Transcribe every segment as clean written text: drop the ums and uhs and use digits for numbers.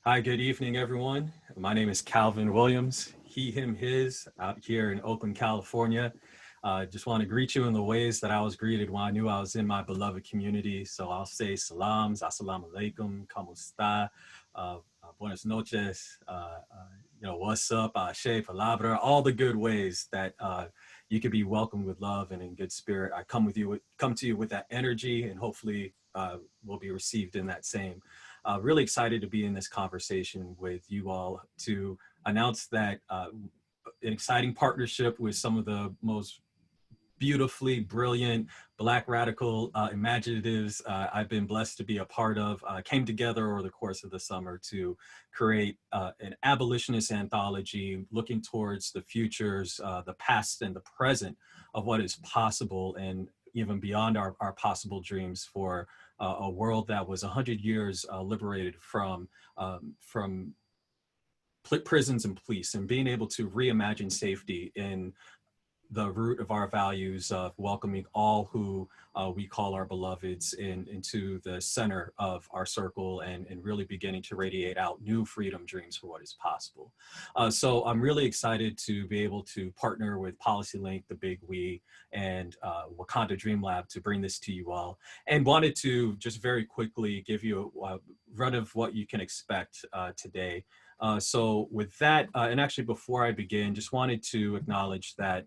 Hi, good evening, everyone. My name is Calvin Williams, he, him, his, out here in Oakland, California. Just want to greet you in the ways that I was greeted when I knew I was in my beloved community. So I'll say salams, assalamu alaikum, como esta, buenas noches, what's up, she palabra, all the good ways that you could be welcomed with love and in good spirit. I come to you with that energy, and hopefully will be received in that same. Really excited to be in this conversation with you all to announce that an exciting partnership with some of the most beautifully brilliant Black radical imaginatives I've been blessed to be a part of came together over the course of the summer to create an abolitionist anthology looking towards the futures, the past and the present of what is possible and even beyond our possible dreams for a world that was 100 years liberated from prisons and police, and being able to reimagine safety in the root of our values of welcoming all who we call our beloveds into the center of our circle, and really beginning to radiate out new freedom dreams for what is possible. So I'm really excited to be able to partner with PolicyLink, the Big We, and Wakanda Dream Lab to bring this to you all. And wanted to just very quickly give you a run of what you can expect today. So with that, and actually before I begin, just wanted to acknowledge that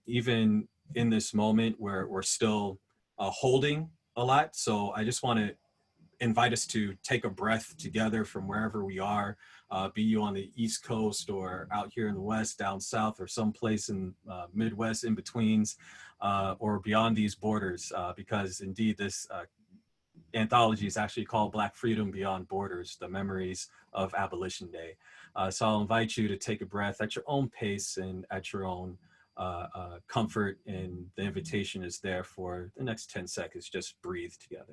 even in this moment where we're still holding a lot. So I just want to invite us to take a breath together from wherever we are, be you on the East Coast or out here in the West, down South, or someplace in Midwest in betweens, or beyond these borders, because indeed this anthology is actually called Black Freedom Beyond Borders, the Memories of Abolition Day. So I'll invite you to take a breath at your own pace and at your own comfort, and the invitation is there for the next 10 seconds. Just breathe together.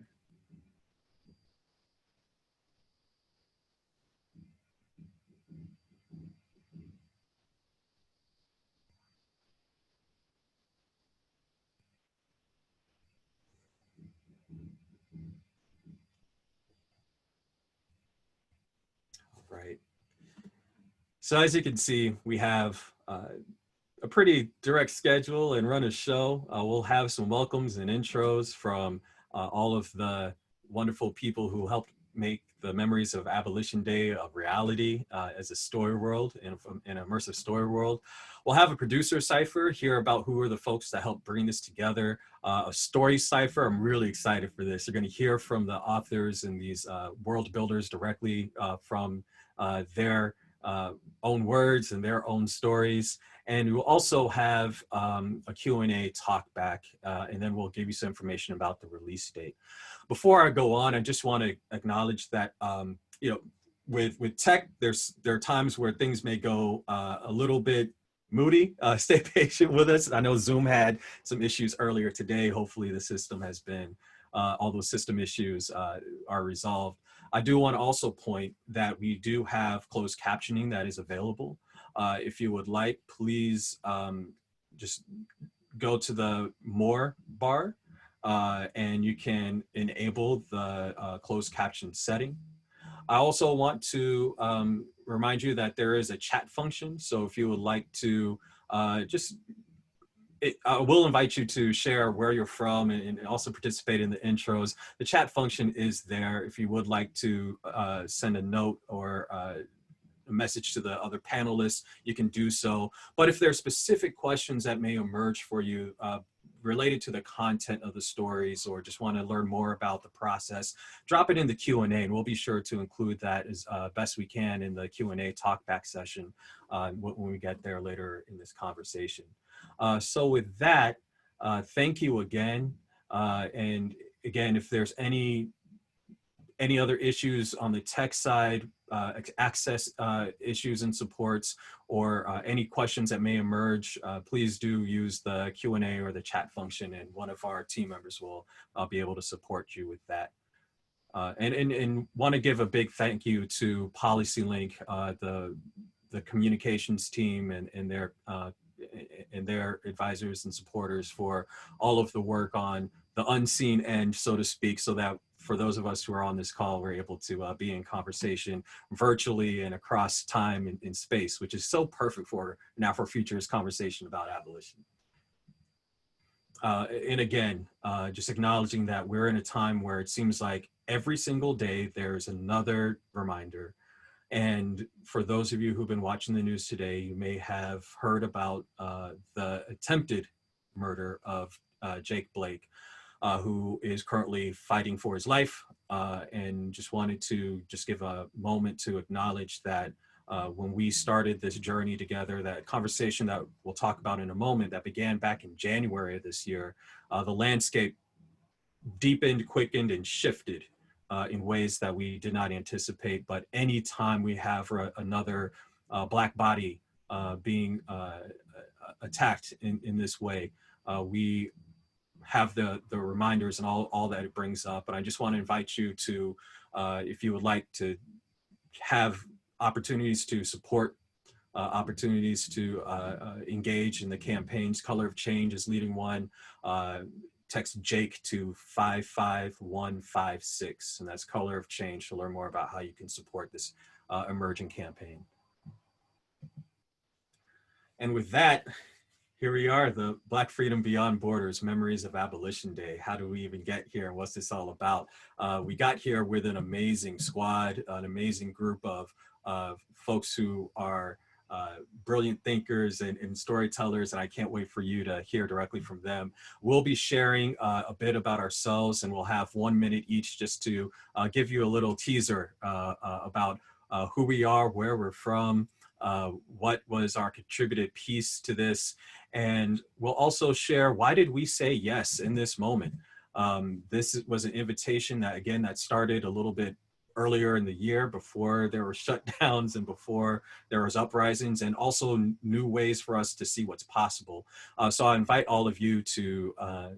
All right. So as you can see, we have a pretty direct schedule and run a show. We'll have some welcomes and intros from all of the wonderful people who helped make the Memories of Abolition Day a reality as a story world, in an immersive story world. We'll have a producer cipher, hear about who are the folks that helped bring this together. A story cipher, I'm really excited for this. You're gonna hear from the authors and these world builders directly from their own words and their own stories. And we'll also have a Q&A talk back, and then we'll give you some information about the release date. Before I go on, I just want to acknowledge that, with tech, there are times where things may go a little bit moody. Stay patient with us. I know Zoom had some issues earlier today. Hopefully the system has been, all those system issues are resolved. I do want to also point that we do have closed captioning that is available. If you would like, please just go to the More bar and you can enable the closed caption setting. I also want to remind you that there is a chat function. So if you would like to I will invite you to share where you're from and also participate in the intros. The chat function is there. If you would like to send a note or a message to the other panelists, you can do so. But if there are specific questions that may emerge for you related to the content of the stories, or just want to learn more about the process, drop it in the Q&A, and we'll be sure to include that as best we can in the Q&A talkback session when we get there later in this conversation. So with that, thank you again. And again, if there's any other issues on the tech side, access issues and supports, or any questions that may emerge, please do use the Q&A or the chat function, and one of our team members will be able to support you with that. And want to give a big thank you to PolicyLink, the communications team and their advisors and supporters for all of the work on the unseen end, so to speak, so that for those of us who are on this call, we're able to be in conversation virtually and across time and space, which is so perfect for an Afrofuturist conversation about abolition. And again, just acknowledging that we're in a time where it seems like every single day there's another reminder. And for those of you who've been watching the news today, you may have heard about the attempted murder of Jake Blake, who is currently fighting for his life. And just wanted to just give a moment to acknowledge that when we started this journey together, that conversation that we'll talk about in a moment that began back in January of this year, the landscape deepened, quickened, and shifted in ways that we did not anticipate. But anytime we have another Black body being attacked in this way, we have the reminders and all that it brings up. And I just want to invite you to, if you would like to have opportunities to support, opportunities to engage in the campaigns. Color of Change is leading one. Text Jake to 55156, and that's Color of Change to learn more about how you can support this emerging campaign. And with that, here we are, the Black Freedom Beyond Borders, Memories of Abolition Day. How do we even get here, and what's this all about? We got here with an amazing squad, an amazing group of folks who are brilliant thinkers and storytellers, and I can't wait for you to hear directly from them. We'll be sharing a bit about ourselves, and we'll have 1 minute each just to give you a little teaser about who we are, where we're from, what was our contributed piece to this, and we'll also share why did we say yes in this moment. This was an invitation that, again, that started a little bit earlier in the year, before there were shutdowns and before there was uprisings, and also new ways for us to see what's possible. So I invite all of you to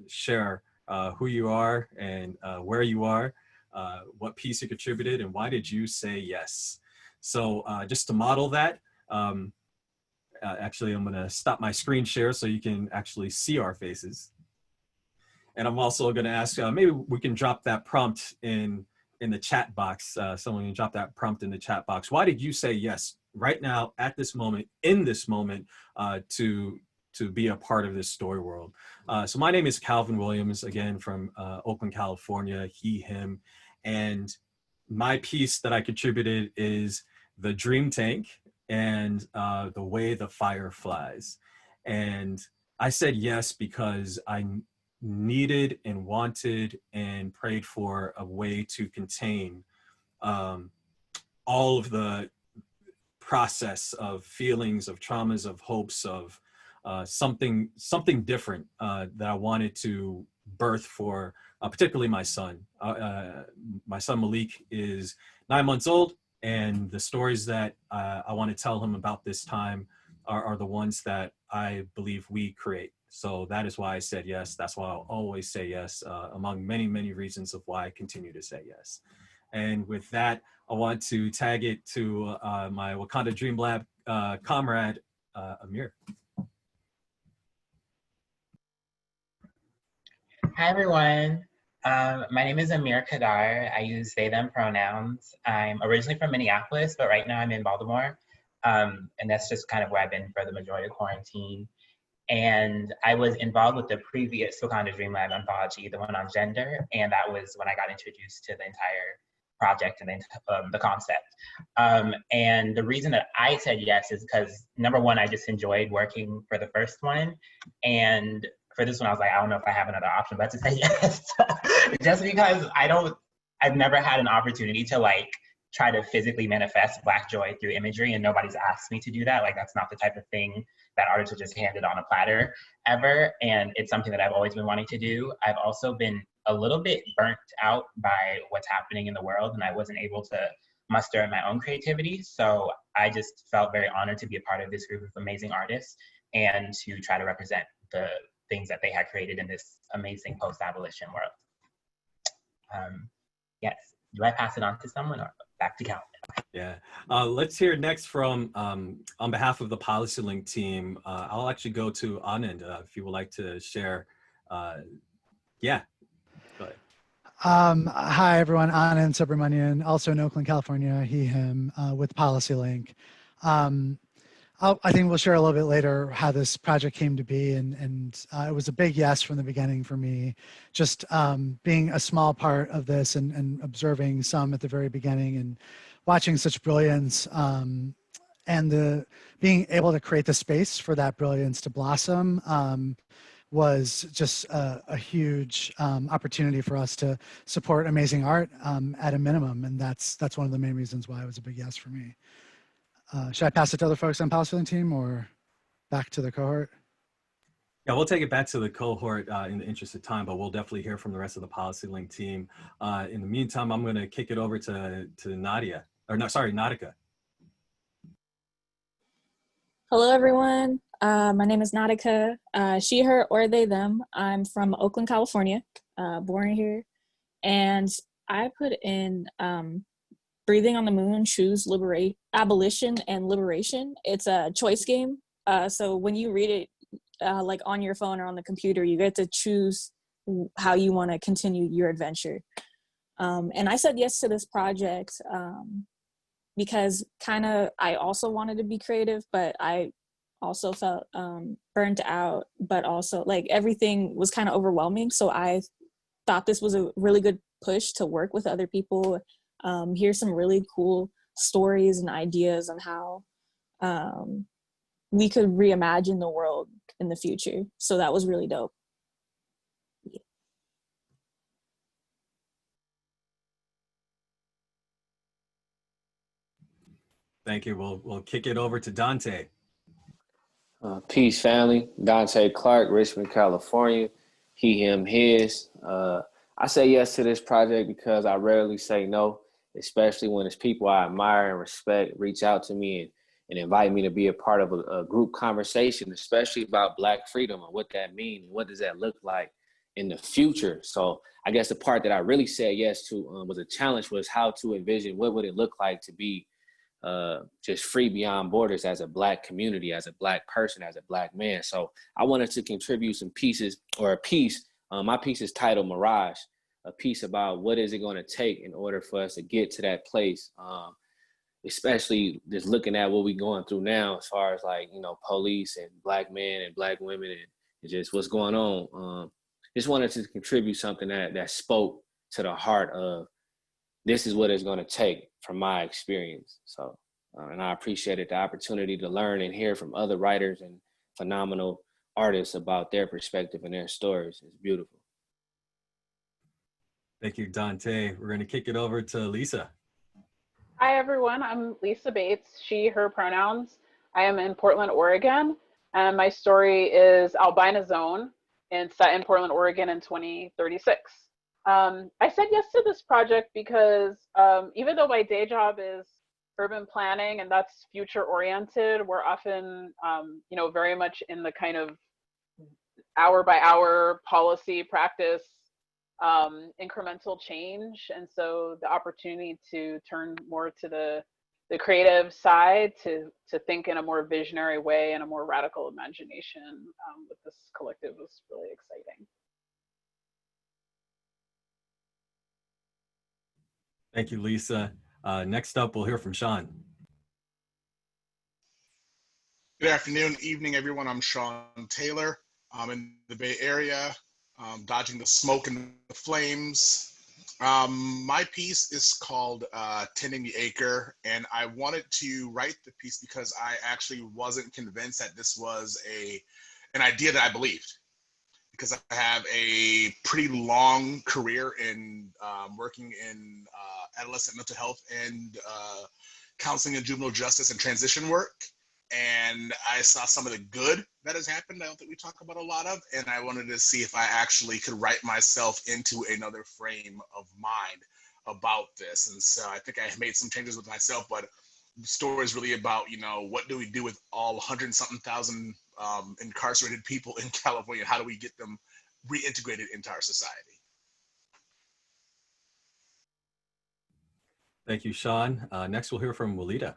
share who you are and where you are, what piece you contributed, and why did you say yes. So just to model that, actually I'm gonna stop my screen share so you can actually see our faces. And I'm also gonna ask, maybe we can drop that prompt in the chat box. Someone can drop that prompt in the chat box. Why did you say yes right now, at this moment, in this moment, to be a part of this story world? So my name is Calvin Williams, again, from Oakland, California, he, him. And my piece that I contributed is The Dream Tank and The Way the Fire Flies. And I said yes because I needed and wanted and prayed for a way to contain all of the process of feelings, of traumas, of hopes, of something different that I wanted to birth for particularly my son. My son Malik is 9 months old, and the stories that I want to tell him about this time are the ones that I believe we create. So that is why I said yes. That's why I'll always say yes, among many, many reasons of why I continue to say yes. And with that, I want to tag it to my Wakanda Dream Lab comrade, Amir. Hi, everyone. My name is Amir Kadar. I use they, them pronouns. I'm originally from Minneapolis, but right now I'm in Baltimore. And that's just kind of where I've been for the majority of quarantine. And I was involved with the previous Wakanda Dream Lab anthology, the one on gender, and that was when I got introduced to the entire project and the concept. And the reason that I said yes is because, number one, I just enjoyed working for the first one, and for this one, I was like, I don't know if I have another option but to say yes, just because I've never had an opportunity to like try to physically manifest Black joy through imagery, and nobody's asked me to do that. Like, that's not the type of thing that artists are just handed on a platter ever. And it's something that I've always been wanting to do. I've also been a little bit burnt out by what's happening in the world, and I wasn't able to muster my own creativity. So I just felt very honored to be a part of this group of amazing artists and to try to represent the things that they had created in this amazing post-abolition world. Yes, do I pass it on to someone or back to Calvin? Yeah, let's hear next from, on behalf of the PolicyLink team, I'll actually go to Anand if you would like to share. Yeah, go ahead. Hi, everyone. Anand Subramanian, also in Oakland, California, he, him, with PolicyLink. I think we'll share a little bit later how this project came to be, and it was a big yes from the beginning for me. Just being a small part of this and observing some at the very beginning and watching such brilliance and being able to create the space for that brilliance to blossom was just a huge opportunity for us to support amazing art at a minimum, and that's one of the main reasons why it was a big yes for me. Should I pass it to other folks on PolicyLink team or back to the cohort? Yeah, we'll take it back to the cohort in the interest of time, but we'll definitely hear from the rest of the PolicyLink team. In the meantime, I'm going to kick it over to Nadia, or no, sorry, Nautica. Hello, everyone. My name is Nautica. She, her, or they, them. I'm from Oakland, California, born here. And I put in Breathing on the Moon, Choose Abolition and Liberation. It's a choice game. So when you read it like on your phone or on the computer, you get to choose how you want to continue your adventure. And I said yes to this project because I also wanted to be creative, but I also felt burnt out, but also like everything was kind of overwhelming. So I thought this was a really good push to work with other people, hear some really cool stories and ideas on how we could reimagine the world in the future. So that was really dope. Yeah. Thank you. We'll kick it over to Dante. Peace, family. Dante Clark, Richmond, California. He, him, his. I say yes to this project because I rarely say no, especially when it's people I admire and respect reach out to me and invite me to be a part of a group conversation, especially about Black freedom and what that means and what does that look like in the future. So I guess the part that I really said yes to was a challenge, was how to envision what would it look like to be just free beyond borders as a Black community, as a Black person, as a Black man. So I wanted to contribute some pieces, or a piece. My piece is titled Mirage, a piece about what is it going to take in order for us to get to that place, especially just looking at what we're going through now as far as like, you know, police and Black men and Black women and just what's going on. Just wanted to contribute something that spoke to the heart of this is what it's going to take from my experience. So, and I appreciated the opportunity to learn and hear from other writers and phenomenal artists about their perspective and their stories. It's beautiful. Thank you, Dante. We're going to kick it over to Lisa. Hi, everyone. I'm Lisa Bates, she, her pronouns. I am in Portland, Oregon, and my story is Albina Zone and set in Portland, Oregon in 2036. I said yes to this project because even though my day job is urban planning and that's future oriented, we're often, you know, very much in the kind of hour by hour policy practice, incremental change. And so the opportunity to turn more to the creative side, to think in a more visionary way and a more radical imagination with this collective was really exciting. Thank you, Lisa. Next up, we'll hear from Sean. Good afternoon, evening, everyone. I'm Sean Taylor. I'm in the Bay Area, dodging the smoke and the flames. My piece is called Tending the Acre, and I wanted to write the piece because I actually wasn't convinced that this was an idea that I believed, because I have a pretty long career in working in adolescent mental health and counseling and juvenile justice and transition work. And I saw some of the good that has happened. I don't think we talk about a lot of, and I wanted to see if I actually could write myself into another frame of mind about this. And so I think I made some changes with myself, but the story is really about, you know, what do we do with all 100-something thousand incarcerated people in California? How do we get them reintegrated into our society? Thank you, Sean. Next, we'll hear from Walida.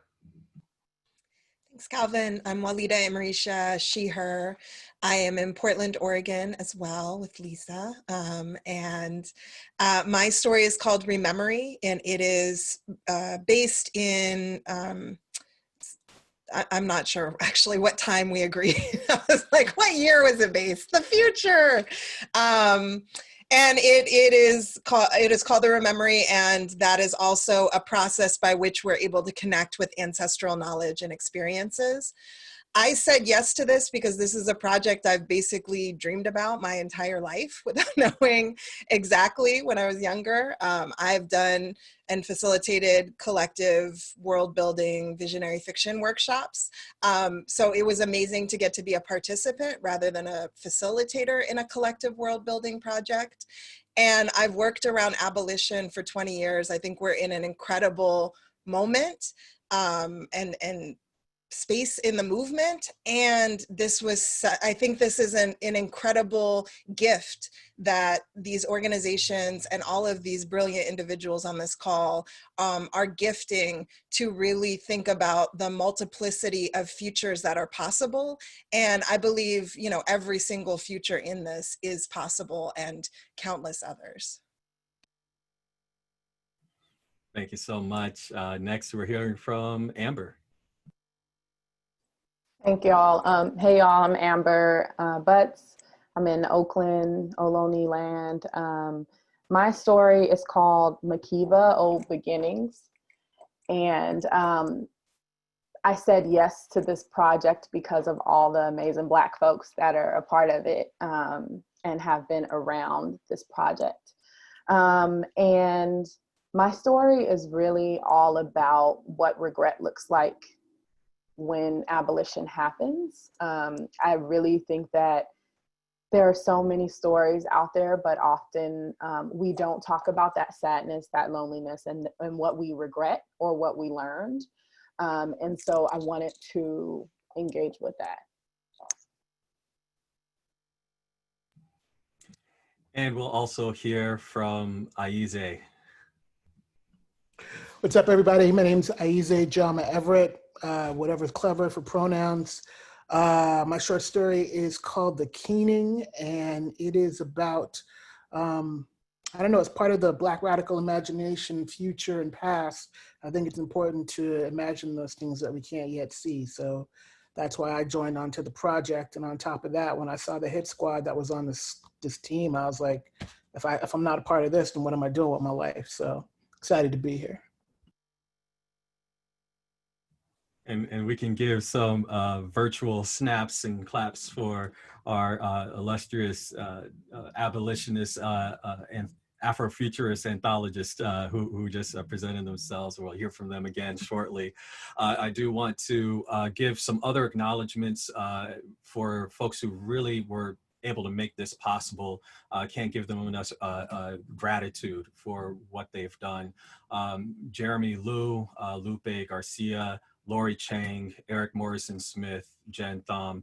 Thanks, Calvin. I'm Walida Amarisha, she, her. I am in Portland, Oregon as well with Lisa. My story is called Rememory, and it is based in, I'm not sure actually what time we agreed. I was like, what year was it based? The future. And it is called the Rememory, and that is also a process by which we're able to connect with ancestral knowledge and experiences. I said yes to this because this is a project I've basically dreamed about my entire life without knowing exactly when I was younger. I've done and facilitated collective world building visionary fiction workshops. So it was amazing to get to be a participant rather than a facilitator in a collective world building project. And I've worked around abolition for 20 years. I think we're in an incredible moment and space in the movement. And this was, I think this is an incredible gift that these organizations and all of these brilliant individuals on this call are gifting to really think about the multiplicity of futures that are possible. And I believe, you know, every single future in this is possible and countless others. Thank you so much. Next, we're hearing from Amber. Thank y'all. Hey y'all, I'm Amber Butts. I'm in Oakland, Ohlone land. My story is called Makiba, Old Beginnings. And I said yes to this project because of all the amazing Black folks that are a part of it and have been around this project. And my story is really all about what regret looks like when abolition happens. I really think that there are so many stories out there, but often we don't talk about that sadness, that loneliness, and what we regret or what we learned. And so I wanted to engage with that. And we'll also hear from Aize. What's up, everybody? My name's Aize Jama Everett. Whatever's clever for pronouns. My short story is called The Keening, and it is about, I don't know, it's part of the Black radical imagination, future and past. I think it's important to imagine those things that we can't yet see. So that's why I joined onto the project. And on top of that, when I saw the hit squad that was on this team, I was like, if I'm not a part of this, then what am I doing with my life? So excited to be here. And we can give some virtual snaps and claps for our illustrious abolitionist and Afrofuturist anthologists who just presented themselves. We'll hear from them again shortly. I do want to give some other acknowledgements for folks who really were able to make this possible. Can't give them enough gratitude for what they've done. Jeremy Liu, Lupe Garcia, Lori Chang, Eric Morrison Smith, Jen Thom,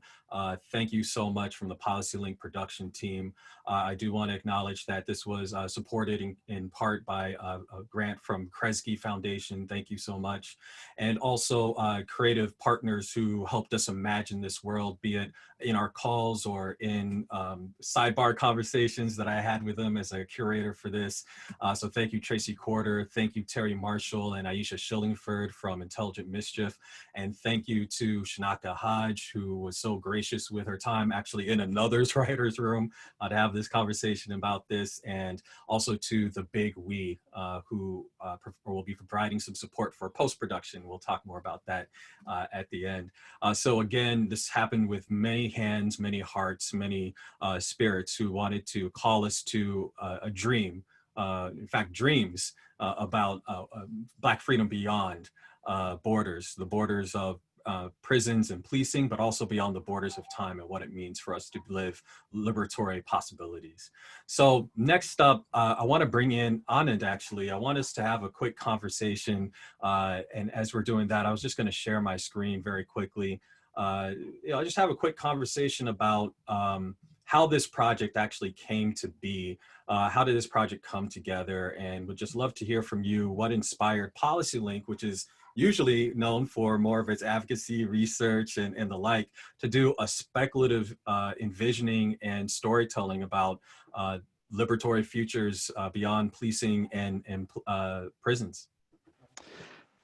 thank you so much from the PolicyLink production team. I do want to acknowledge that this was supported in part by a grant from Kresge Foundation. Thank you so much. And also creative partners who helped us imagine this world, be it in our calls or in sidebar conversations that I had with them as a curator for this. So thank you, Tracy Corder. Thank you, Terry Marshall and Aisha Shillingford from Intelligent Mischief. And thank you to Shanaka Hodge, who was so gracious with her time actually in another writer's room to have this conversation about this. And also to the Big We, who will be providing some support for post-production. We'll talk more about that at the end. So again, this happened with many hands, many hearts, many spirits who wanted to call us to a dream, in fact, dreams about Black freedom beyond borders, the borders of prisons and policing, but also beyond the borders of time and what it means for us to live liberatory possibilities. So next up, I want to bring in Anand, actually. I want us to have a quick conversation. And as we're doing that, I was just going to share my screen very quickly. I just have a quick conversation about how this project actually came to be. How did this project come together? And would just love to hear from you what inspired PolicyLink, which is usually known for more of its advocacy, research, and the like, to do a speculative envisioning and storytelling about liberatory futures beyond policing and prisons.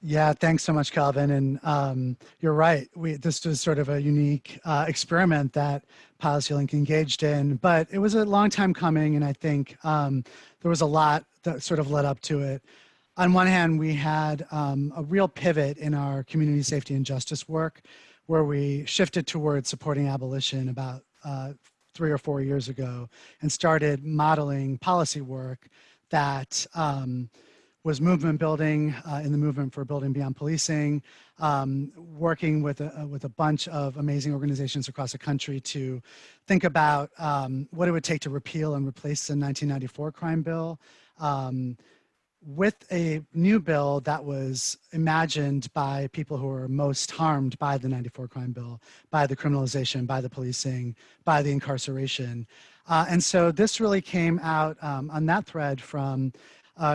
Yeah, thanks so much, Calvin. And you're right. This was sort of a unique experiment that PolicyLink engaged in, but it was a long time coming. And I think there was a lot that sort of led up to it. On one hand, we had a real pivot in our community safety and justice work, where we shifted towards supporting abolition about 3 or 4 years ago and started modeling policy work that was movement building in the movement for building beyond policing, working with a bunch of amazing organizations across the country to think about what it would take to repeal and replace the 1994 crime bill with a new bill that was imagined by people who were most harmed by the 94 crime bill, by the criminalization, by the policing, by the incarceration. And so this really came out on that thread from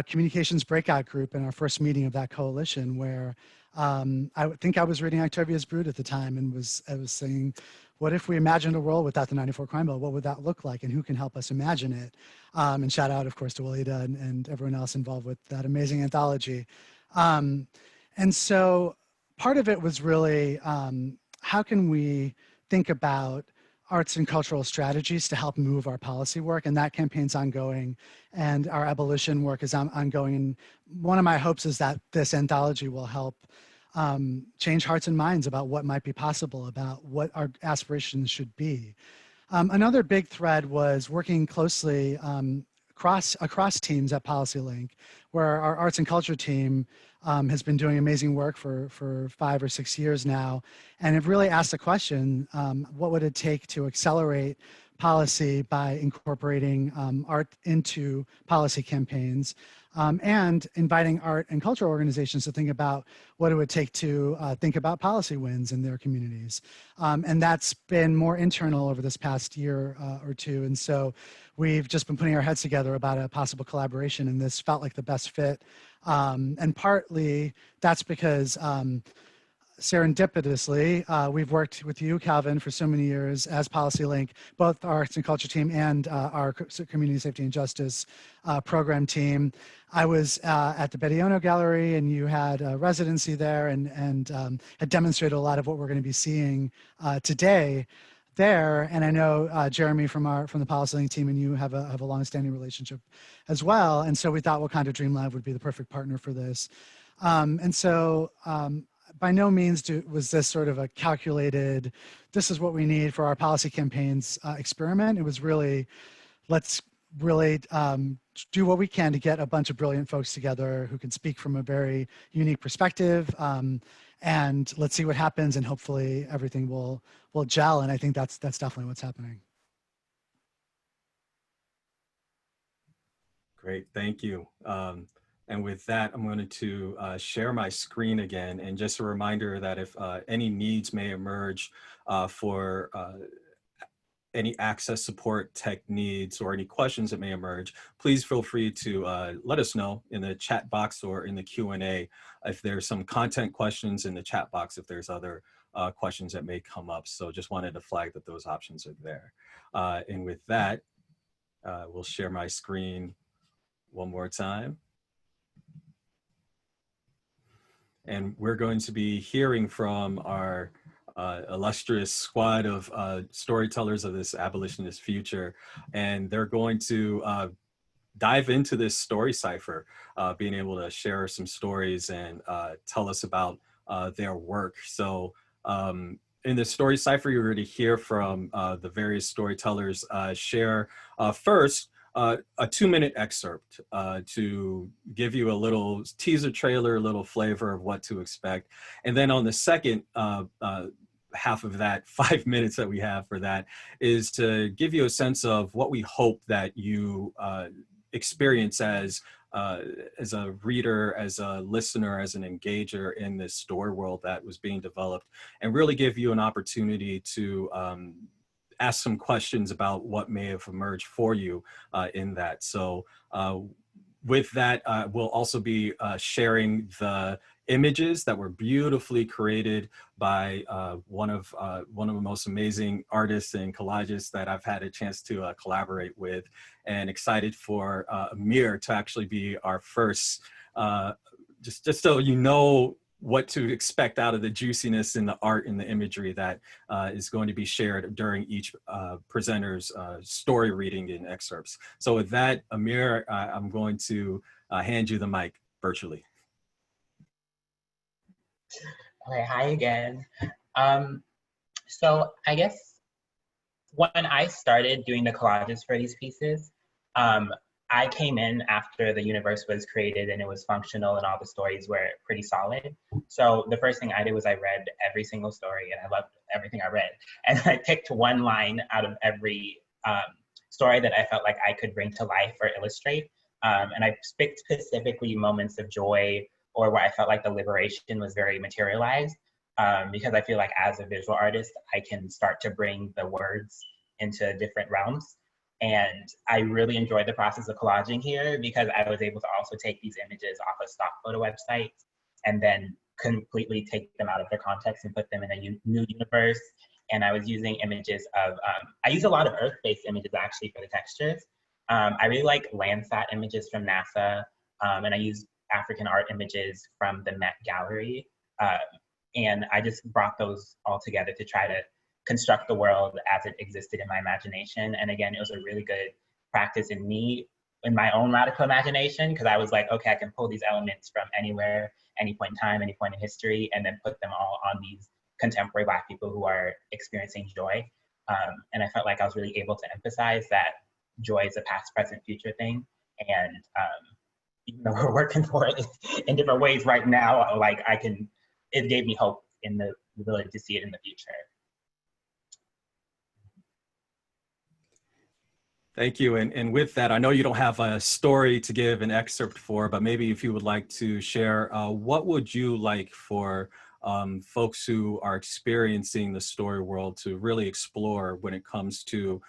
communications breakout group in our first meeting of that coalition, where I think I was reading Octavia's Brood at the time, and I was saying, what if we imagined a world without the 94 crime bill? What would that look like, and who can help us imagine it? And shout out, of course, to Walida and everyone else involved with that amazing anthology. And so part of it was really, how can we think about arts and cultural strategies to help move our policy work? And that campaign's ongoing, and our abolition work is ongoing. And one of my hopes is that this anthology will help change hearts and minds about what might be possible, about what our aspirations should be. Another big thread was working closely across teams at PolicyLink, where our arts and culture team has been doing amazing work for 5 or 6 years now, and have really asked the question, what would it take to accelerate policy by incorporating art into policy campaigns, and inviting art and cultural organizations to think about what it would take to think about policy wins in their communities. And that's been more internal over this past year or two. And so we've just been putting our heads together about a possible collaboration, and this felt like the best fit. And partly that's because serendipitously, we've worked with you, Calvin, for so many years as PolicyLink, both our arts and culture team and our community safety and justice program team. I was at the Bediono Gallery, and you had a residency there, and had demonstrated a lot of what we're going to be seeing today there. And I know Jeremy from the PolicyLink team and you have a long-standing relationship as well. And so we thought Wakanda Dream Lab would be the perfect partner for this. And so by no means was this sort of a calculated, this is what we need for our policy campaigns experiment. It was really, let's really do what we can to get a bunch of brilliant folks together who can speak from a very unique perspective. And let's see what happens, and hopefully everything will gel. And I think that's definitely what's happening. Great, thank you. And with that, I'm going to share my screen again. And just a reminder that if any needs may emerge for any access support tech needs or any questions that may emerge, please feel free to let us know in the chat box or in the Q&A if there's some content questions, in the chat box if there's other questions that may come up. So just wanted to flag that those options are there. And with that, we'll share my screen one more time. And we're going to be hearing from our illustrious squad of storytellers of this abolitionist future. And they're going to dive into this story cipher, being able to share some stories and tell us about their work. So in the story cipher, you're going to hear from the various storytellers share first a 2-minute excerpt to give you a little teaser trailer, a little flavor of what to expect. And then on the second half of that 5 minutes that we have for that is to give you a sense of what we hope that you experience as a reader, as a listener, as an engager in this story world that was being developed, and really give you an opportunity to ask some questions about what may have emerged for you in that. So with that, we'll also be sharing the images that were beautifully created by one of the most amazing artists and collagists that I've had a chance to collaborate with, and excited for Amir to actually be our first, just so you know what to expect out of the juiciness in the art and the imagery that is going to be shared during each presenter's story reading and excerpts. So with that, Amir, I'm going to hand you the mic virtually. Okay, hi again. So I guess when I started doing the collages for these pieces, I came in after the universe was created and it was functional and all the stories were pretty solid. So the first thing I did was I read every single story, and I loved everything I read. And I picked one line out of every story that I felt like I could bring to life or illustrate. And I picked specifically moments of joy or where I felt like the liberation was very materialized, because I feel like as a visual artist, I can start to bring the words into different realms. And I really enjoyed the process of collaging here because I was able to also take these images off of stock photo websites and then completely take them out of their context and put them in a new universe. And I was using images of, I use a lot of Earth-based images actually for the textures. I really like Landsat images from NASA, and I use African art images from the Met Gallery. And I just brought those all together to try to construct the world as it existed in my imagination. And again, it was a really good practice in me, in my own radical imagination, because I was like, okay, I can pull these elements from anywhere, any point in time, any point in history, and then put them all on these contemporary Black people who are experiencing joy. And I felt like I was really able to emphasize that joy is a past, present, future thing. And even though we're working for it in different ways right now, like it gave me hope in the ability to see it in the future. Thank you. And with that, I know you don't have a story to give an excerpt for, but maybe if you would like to share, what would you like for folks who are experiencing the story world to really explore when it comes to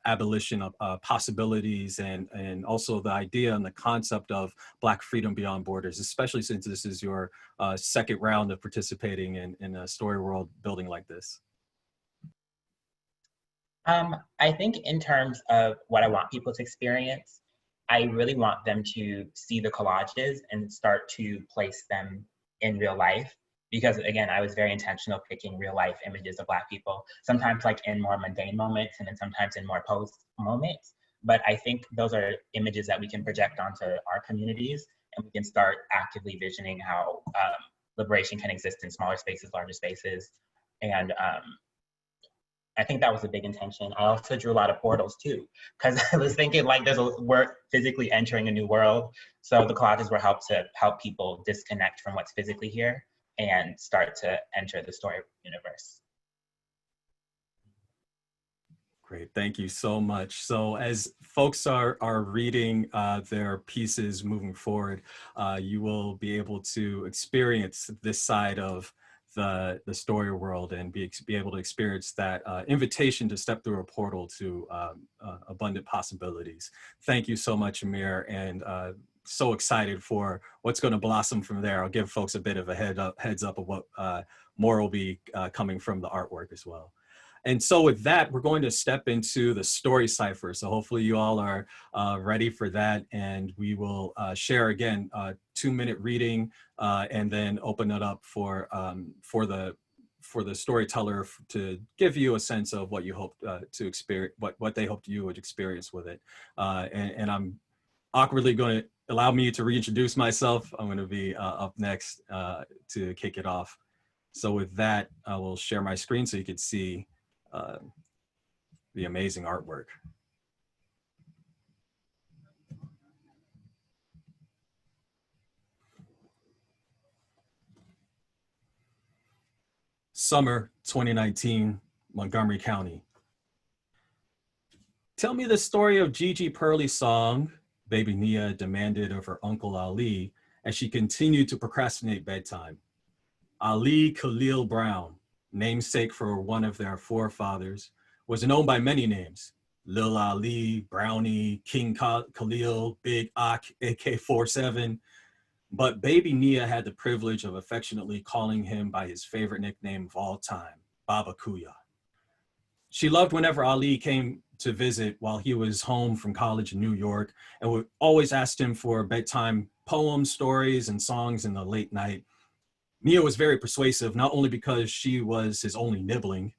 abolition of possibilities and also the idea and the concept of Black freedom beyond borders, especially since this is your second round of participating in a story world building like this? I think in terms of what I want people to experience, I really want them to see the collages and start to place them in real life. Because again, I was very intentional picking real life images of Black people, sometimes like in more mundane moments and then sometimes in more post moments. But I think those are images that we can project onto our communities, and we can start actively visioning how liberation can exist in smaller spaces, larger spaces. And I think that was a big intention. I also drew a lot of portals too, because I was thinking like we're physically entering a new world. So the collages were to help people disconnect from what's physically here and start to enter the story universe. Great, thank you so much. So as folks are reading their pieces moving forward, you will be able to experience this side of the story world and be able to experience that invitation to step through a portal to abundant possibilities. Thank you so much, Amir, and so excited for what's going to blossom from there. I'll give folks a bit of a heads up of what more will be coming from the artwork as well. And so with that, we're going to step into the story cipher. So hopefully you all are ready for that. And we will share again, 2-minute reading and then open it up for the storyteller to give you a sense of what you hope to experience, what they hoped you would experience with it. And I'm awkwardly going to allow me to reintroduce myself. I'm going to be up next to kick it off. So with that, I will share my screen so you can see the amazing artwork. Summer 2019, Montgomery County. Tell me the story of Gigi Pearlie's song, Baby Nia demanded of her uncle Ali as she continued to procrastinate bedtime. Ali Khalil Brown, namesake for one of their forefathers, was known by many names: Lil Ali, Brownie, King Khalil, Big Ak, AK-47. But baby Nia had the privilege of affectionately calling him by his favorite nickname of all time, Baba Kuya. She loved whenever Ali came to visit while he was home from college in New York, and would always ask him for bedtime poems, stories, and songs in the late night. Nia was very persuasive, not only because she was his only nibbling,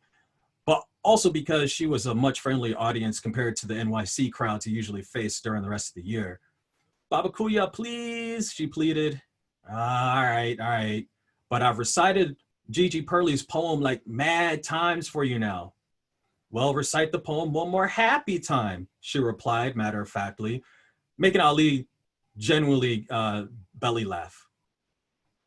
but also because she was a much friendlier audience compared to the NYC crowds he usually faced during the rest of the year. Baba Kuya, please, she pleaded. All right. But I've recited Gigi Pearlie's poem like mad times for you now. Well, recite the poem one more happy time, she replied matter-of-factly, making Ali genuinely belly laugh.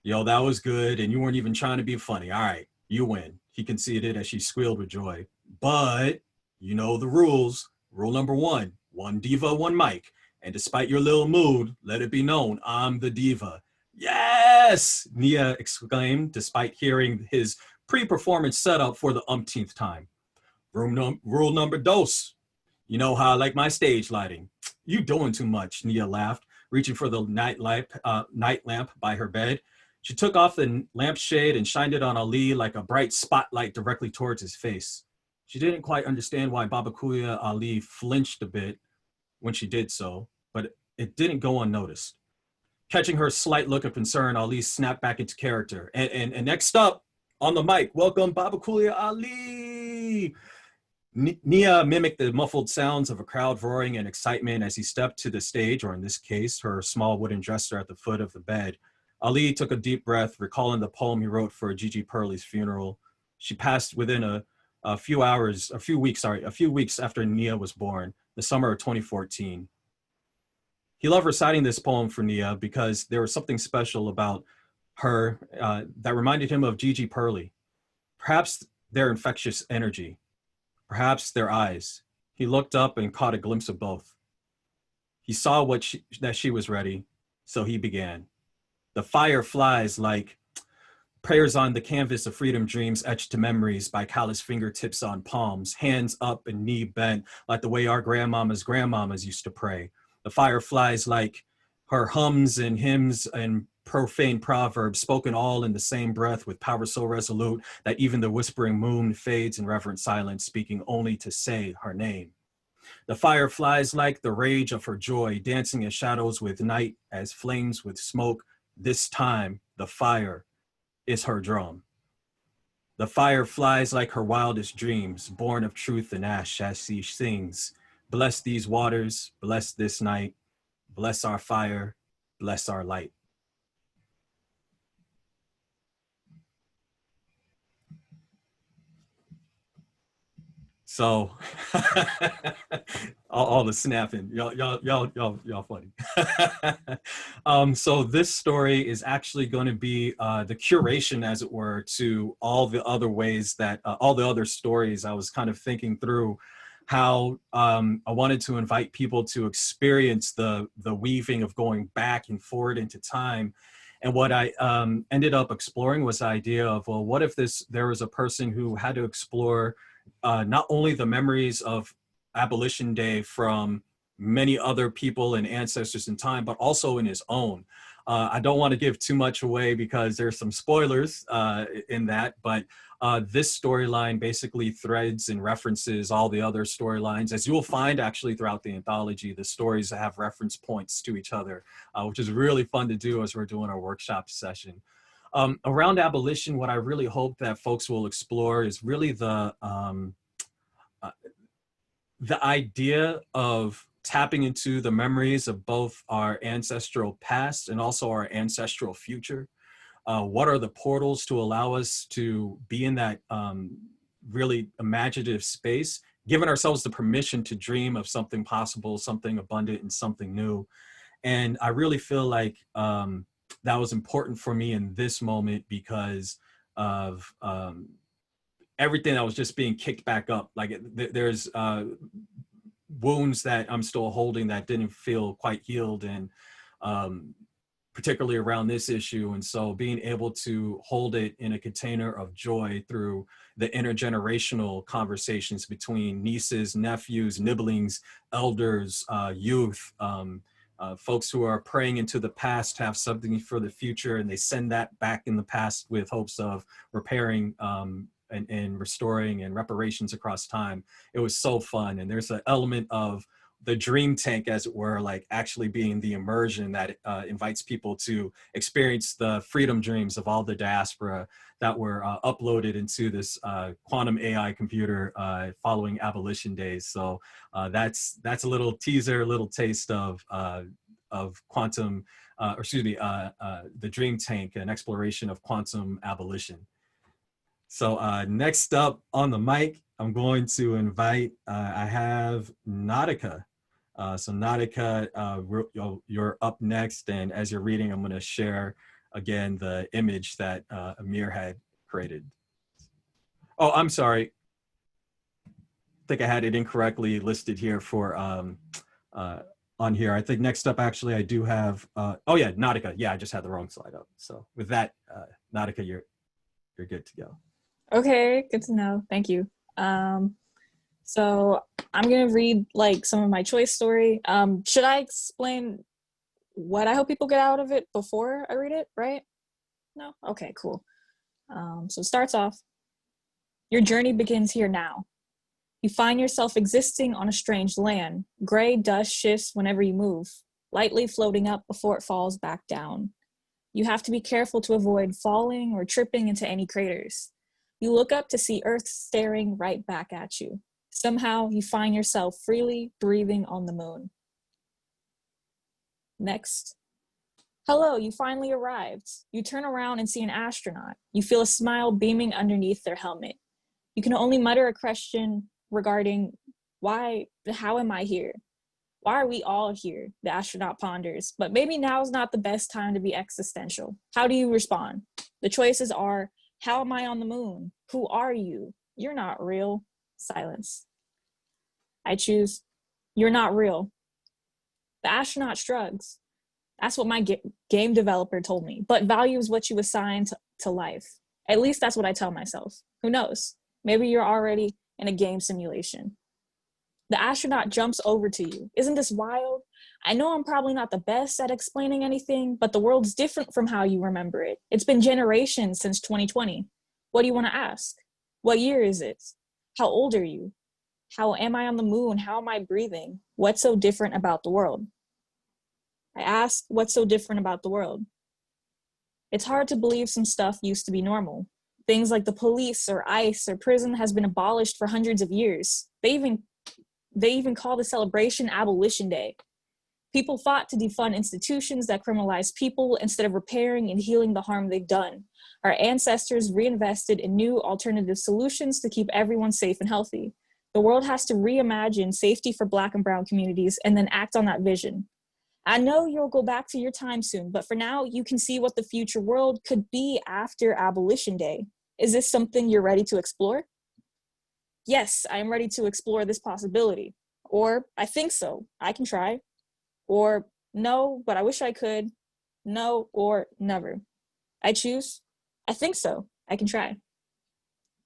Yo, that was good, and you weren't even trying to be funny. All right, you win, he conceded as she squealed with joy. But you know the rules. Rule number one diva, one mic. And despite your little mood, let it be known, I'm the diva. Yes, Nia exclaimed, despite hearing his pre-performance setup for the umpteenth time. Rule number dos. You know how I like my stage lighting. You doing too much, Nia laughed, reaching for the night lamp by her bed. She took off the lampshade and shined it on Ali like a bright spotlight directly towards his face. She didn't quite understand why Baba Kuya Ali flinched a bit when she did so, but it didn't go unnoticed. Catching her slight look of concern, Ali snapped back into character. And next up on the mic, welcome Baba Kuya Ali. Nia mimicked the muffled sounds of a crowd roaring in excitement as he stepped to the stage, or in this case, her small wooden dresser at the foot of the bed. Ali took a deep breath, recalling the poem he wrote for Gigi Pearlie's funeral. She passed within a few weeks after Nia was born, the summer of 2014. He loved reciting this poem for Nia because there was something special about her that reminded him of Gigi Pearlie. Perhaps their infectious energy, perhaps their eyes. He looked up and caught a glimpse of both. He saw that she was ready, so he began. The fire flies like prayers on the canvas of freedom dreams etched to memories by callous fingertips on palms, hands up and knee bent like the way our grandmamas used to pray. The fire flies like her hums and hymns and profane proverbs spoken all in the same breath with power so resolute that even the whispering moon fades in reverent silence, speaking only to say her name. The fire flies like the rage of her joy, dancing as shadows with night, as flames with smoke. This time, the fire is her drum. The fire flies like her wildest dreams, born of truth and ash as she sings. Bless these waters, bless this night, bless our fire, bless our light. So all the snapping, y'all funny. So this story is actually going to be the curation, as it were, to all the other ways that all the other stories. I was kind of thinking through how I wanted to invite people to experience the weaving of going back and forward into time. And what I ended up exploring was the idea of, well, what if there was a person who had to explore not only the memories of Abolition Day from many other people and ancestors in time, but also in his own. I don't want to give too much away because there's some spoilers in that, but this storyline basically threads and references all the other storylines. As you'll find actually throughout the anthology, the stories have reference points to each other, which is really fun to do as we're doing our workshop session. Around abolition, what I really hope that folks will explore is really the idea of tapping into the memories of both our ancestral past and also our ancestral future. What are the portals to allow us to be in that really imaginative space, giving ourselves the permission to dream of something possible, something abundant, and something new. And I really feel like that was important for me in this moment because of everything that was just being kicked back up. Like there's wounds that I'm still holding that didn't feel quite healed. And particularly around this issue. And so being able to hold it in a container of joy through the intergenerational conversations between nieces, nephews, nibblings, elders, youth, folks who are praying into the past have something for the future, and they send that back in the past with hopes of repairing and restoring and reparations across time. It was so fun. And there's an element of the dream tank, as it were, like actually being the immersion that invites people to experience the freedom dreams of all the diaspora that were uploaded into this quantum AI computer following abolition days. So that's a little teaser, a little taste of quantum, the dream tank, an exploration of quantum abolition. So next up on the mic, I'm going to invite, I have Nautica. So Nautica, you're up next, and as you're reading, I'm going to share again the image that Amir had created. Oh, I'm sorry. I think I had it incorrectly listed here for on here. I think next up, actually, I do have. Oh yeah, Nautica. Yeah, I just had the wrong slide up. So with that, Nautica, you're good to go. Okay, good to know. Thank you. So I'm gonna read like some of my choice story. Should I explain what I hope people get out of it before I read it, right? No? Okay, cool. So it starts off, your journey begins here now. You find yourself existing on a strange land. Gray dust shifts whenever you move, lightly floating up before it falls back down. You have to be careful to avoid falling or tripping into any craters. You look up to see Earth staring right back at you. Somehow, you find yourself freely breathing on the moon. Next. Hello, you finally arrived. You turn around and see an astronaut. You feel a smile beaming underneath their helmet. You can only mutter a question regarding how am I here? Why are we all here? The astronaut ponders, but maybe now is not the best time to be existential. How do you respond? The choices are, how am I on the moon? Who are you? You're not real. Silence. I choose, you're not real. The astronaut shrugs. That's what my game developer told me, but value is what you assign to life. At least that's what I tell myself. Who knows? Maybe you're already in a game simulation. The astronaut jumps over to you. Isn't this wild? I know I'm probably not the best at explaining anything, but the world's different from how you remember it. It's been generations since 2020. What do you want to ask? What year is it? How old are you? How am I on the moon? How am I breathing? What's so different about the world? I ask, what's so different about the world? It's hard to believe some stuff used to be normal. Things like the police or ICE or prison has been abolished for hundreds of years. They even call the celebration Abolition Day. People fought to defund institutions that criminalize people instead of repairing and healing the harm they've done. Our ancestors reinvested in new alternative solutions to keep everyone safe and healthy. The world has to reimagine safety for Black and Brown communities and then act on that vision. I know you'll go back to your time soon, but for now, you can see what the future world could be after Abolition Day. Is this something you're ready to explore? Yes, I am ready to explore this possibility. Or, I think so, I can try. Or, no, but I wish I could. No, or never. I choose, I think so, I can try.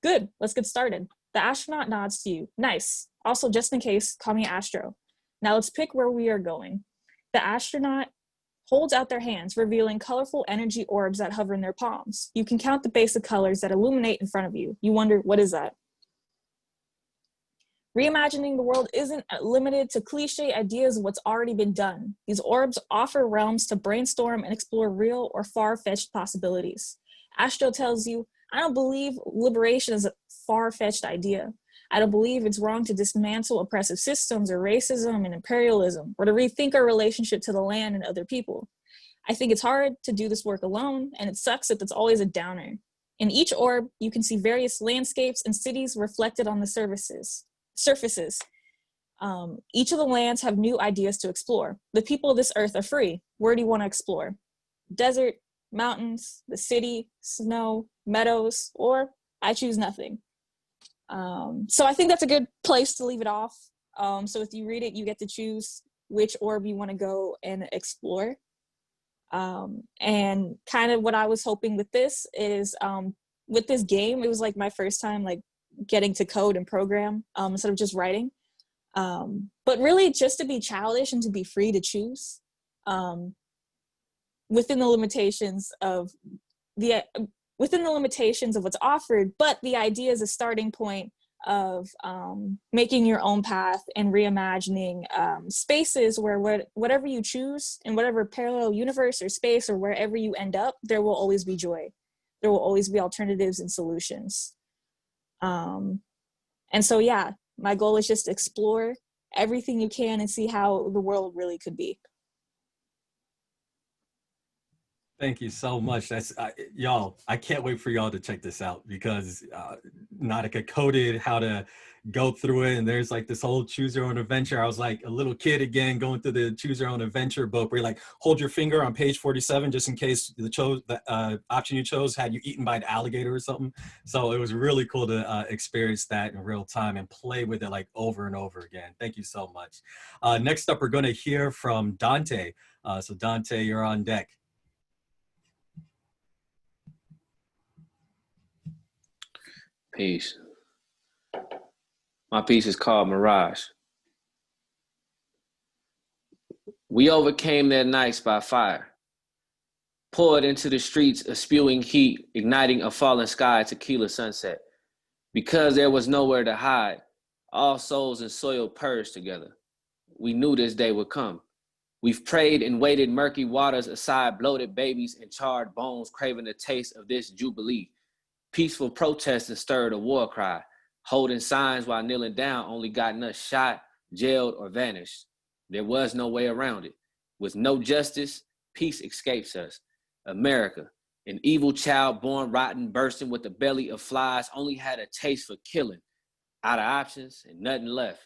Good, let's get started. The astronaut nods to you. Nice. Also, just in case, call me Astro. Now let's pick where we are going. The astronaut holds out their hands, revealing colorful energy orbs that hover in their palms. You can count the basic colors that illuminate in front of you. You wonder, what is that? Reimagining the world isn't limited to cliche ideas of what's already been done. These orbs offer realms to brainstorm and explore real or far-fetched possibilities. Astro tells you, I don't believe liberation is a far-fetched idea. I don't believe it's wrong to dismantle oppressive systems or racism and imperialism, or to rethink our relationship to the land and other people. I think it's hard to do this work alone, and it sucks that it's always a downer. In each orb, you can see various landscapes and cities reflected on the surfaces. Each of the lands have new ideas to explore. The people of this earth are free. Where do you want to explore? Desert, mountains, the city, snow, meadows, or I choose nothing. So I think that's a good place to leave it off. So if you read it, you get to choose which orb you want to go and explore. And kind of what I was hoping with this is, with this game, it was like my first time like getting to code and program instead of just writing. But really just to be childish and to be free to choose within the limitations of what's offered, but the idea is a starting point of making your own path and reimagining spaces where whatever you choose in whatever parallel universe or space or wherever you end up, there will always be joy. There will always be alternatives and solutions. And so, yeah, my goal is just to explore everything you can and see how the world really could be. Thank you so much. That's y'all. I can't wait for y'all to check this out because Nautica coded how to go through it, and there's like this whole choose your own adventure. I was like a little kid again going through the choose your own adventure book where you like hold your finger on page 47 just in case the option you chose had you eaten by an alligator or something. So it was really cool to experience that in real time and play with it like over and over again. Thank you so much. Next up, we're going to hear from Dante. So Dante, you're on deck. Peace. My piece is called Mirage. We overcame their nights by fire, poured into the streets a spewing heat, igniting a fallen sky, tequila sunset. Because there was nowhere to hide, all souls and soil purged together. We knew this day would come. We've prayed and waited murky waters aside, bloated babies and charred bones craving a taste of this jubilee. Peaceful protesters stirred a war cry, holding signs while kneeling down only gotten us shot, jailed, or vanished. There was no way around it. With no justice, peace escapes us. America, an evil child born rotten, bursting with the belly of flies, only had a taste for killing. Out of options and nothing left.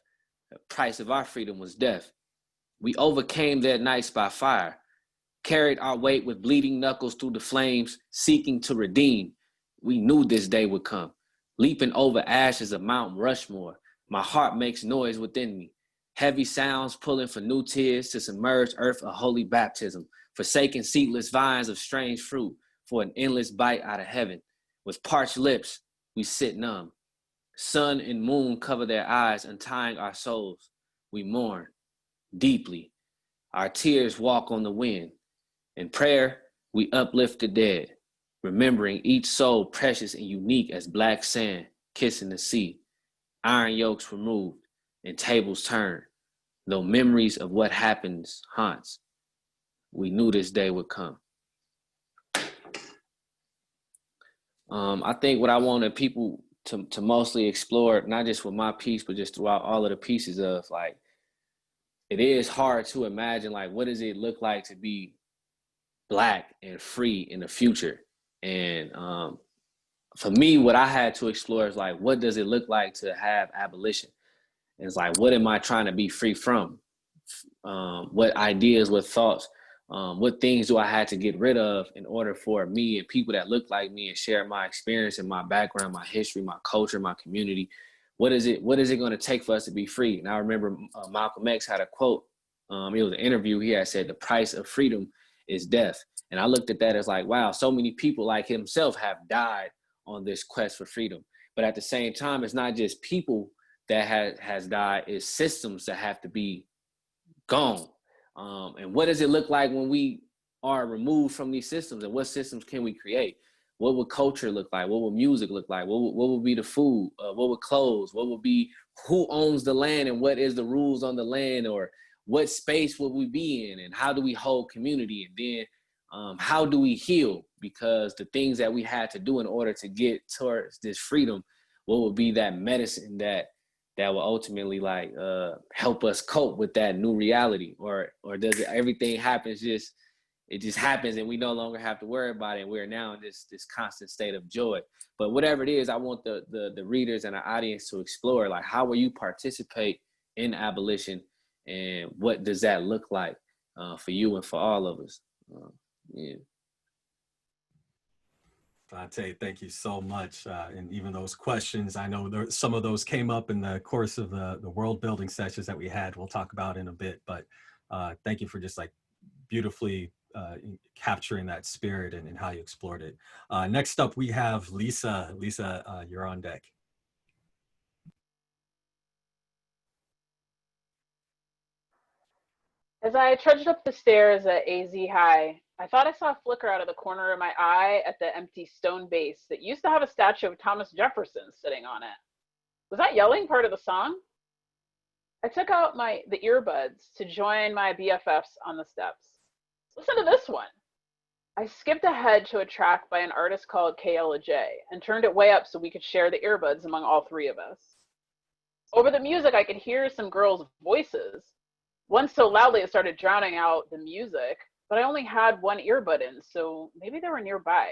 The price of our freedom was death. We overcame their nights by fire, carried our weight with bleeding knuckles through the flames, seeking to redeem. We knew this day would come, leaping over ashes of Mount Rushmore. My heart makes noise within me. Heavy sounds pulling for new tears to submerge earth a holy baptism, forsaking seedless vines of strange fruit for an endless bite out of heaven. With parched lips, we sit numb. Sun and moon cover their eyes, untying our souls. We mourn deeply. Our tears walk on the wind. In prayer, we uplift the dead, remembering each soul precious and unique as black sand kissing the sea. Iron yokes removed and tables turned, though memories of what happens haunts. We knew this day would come. I think what I wanted people to mostly explore, not just with my piece, but just throughout all of the pieces of like, it is hard to imagine like, what does it look like to be Black and free in the future? And for me, what I had to explore is like, what does it look like to have abolition? And it's like, what am I trying to be free from? What ideas, what thoughts, what things do I have to get rid of in order for me and people that look like me and share my experience and my background, my history, my culture, my community? What is it going to take for us to be free? And I remember Malcolm X had a quote. It was an interview. He had said, "The price of freedom is death." And I looked at that as like, wow, so many people like himself have died on this quest for freedom. But at the same time, it's not just people that has died, it's systems that have to be gone. And what does it look like when we are removed from these systems? And what systems can we create? What would culture look like? What would music look like? What would be the food? What would clothes? What would be, who owns the land and what is the rules on the land? Or what space would we be in? And how do we hold community? And then how do we heal? Because the things that we had to do in order to get towards this freedom, what would be that medicine that will ultimately like help us cope with that new reality? Or does it, everything happens it just happens and we no longer have to worry about it? We're now in this constant state of joy. But whatever it is, I want the readers and the audience to explore, like, how will you participate in abolition, and what does that look like for you and for all of us? Yeah. Dante, thank you so much. And even those questions, I know some of those came up in the course of the world building sessions that we had. We'll talk about in a bit, but thank you for just like beautifully capturing that spirit and how you explored it. Next up, we have Lisa. Lisa, you're on deck. As I trudged up the stairs at AZ High, I thought I saw a flicker out of the corner of my eye at the empty stone base that used to have a statue of Thomas Jefferson sitting on it. Was that yelling part of the song? I took out the earbuds to join my BFFs on the steps. Listen to this one. I skipped ahead to a track by an artist called KLJ and turned it way up so we could share the earbuds among all three of us. Over the music, I could hear some girls' voices. One so loudly it started drowning out the music, but I only had one earbud in, so maybe they were nearby.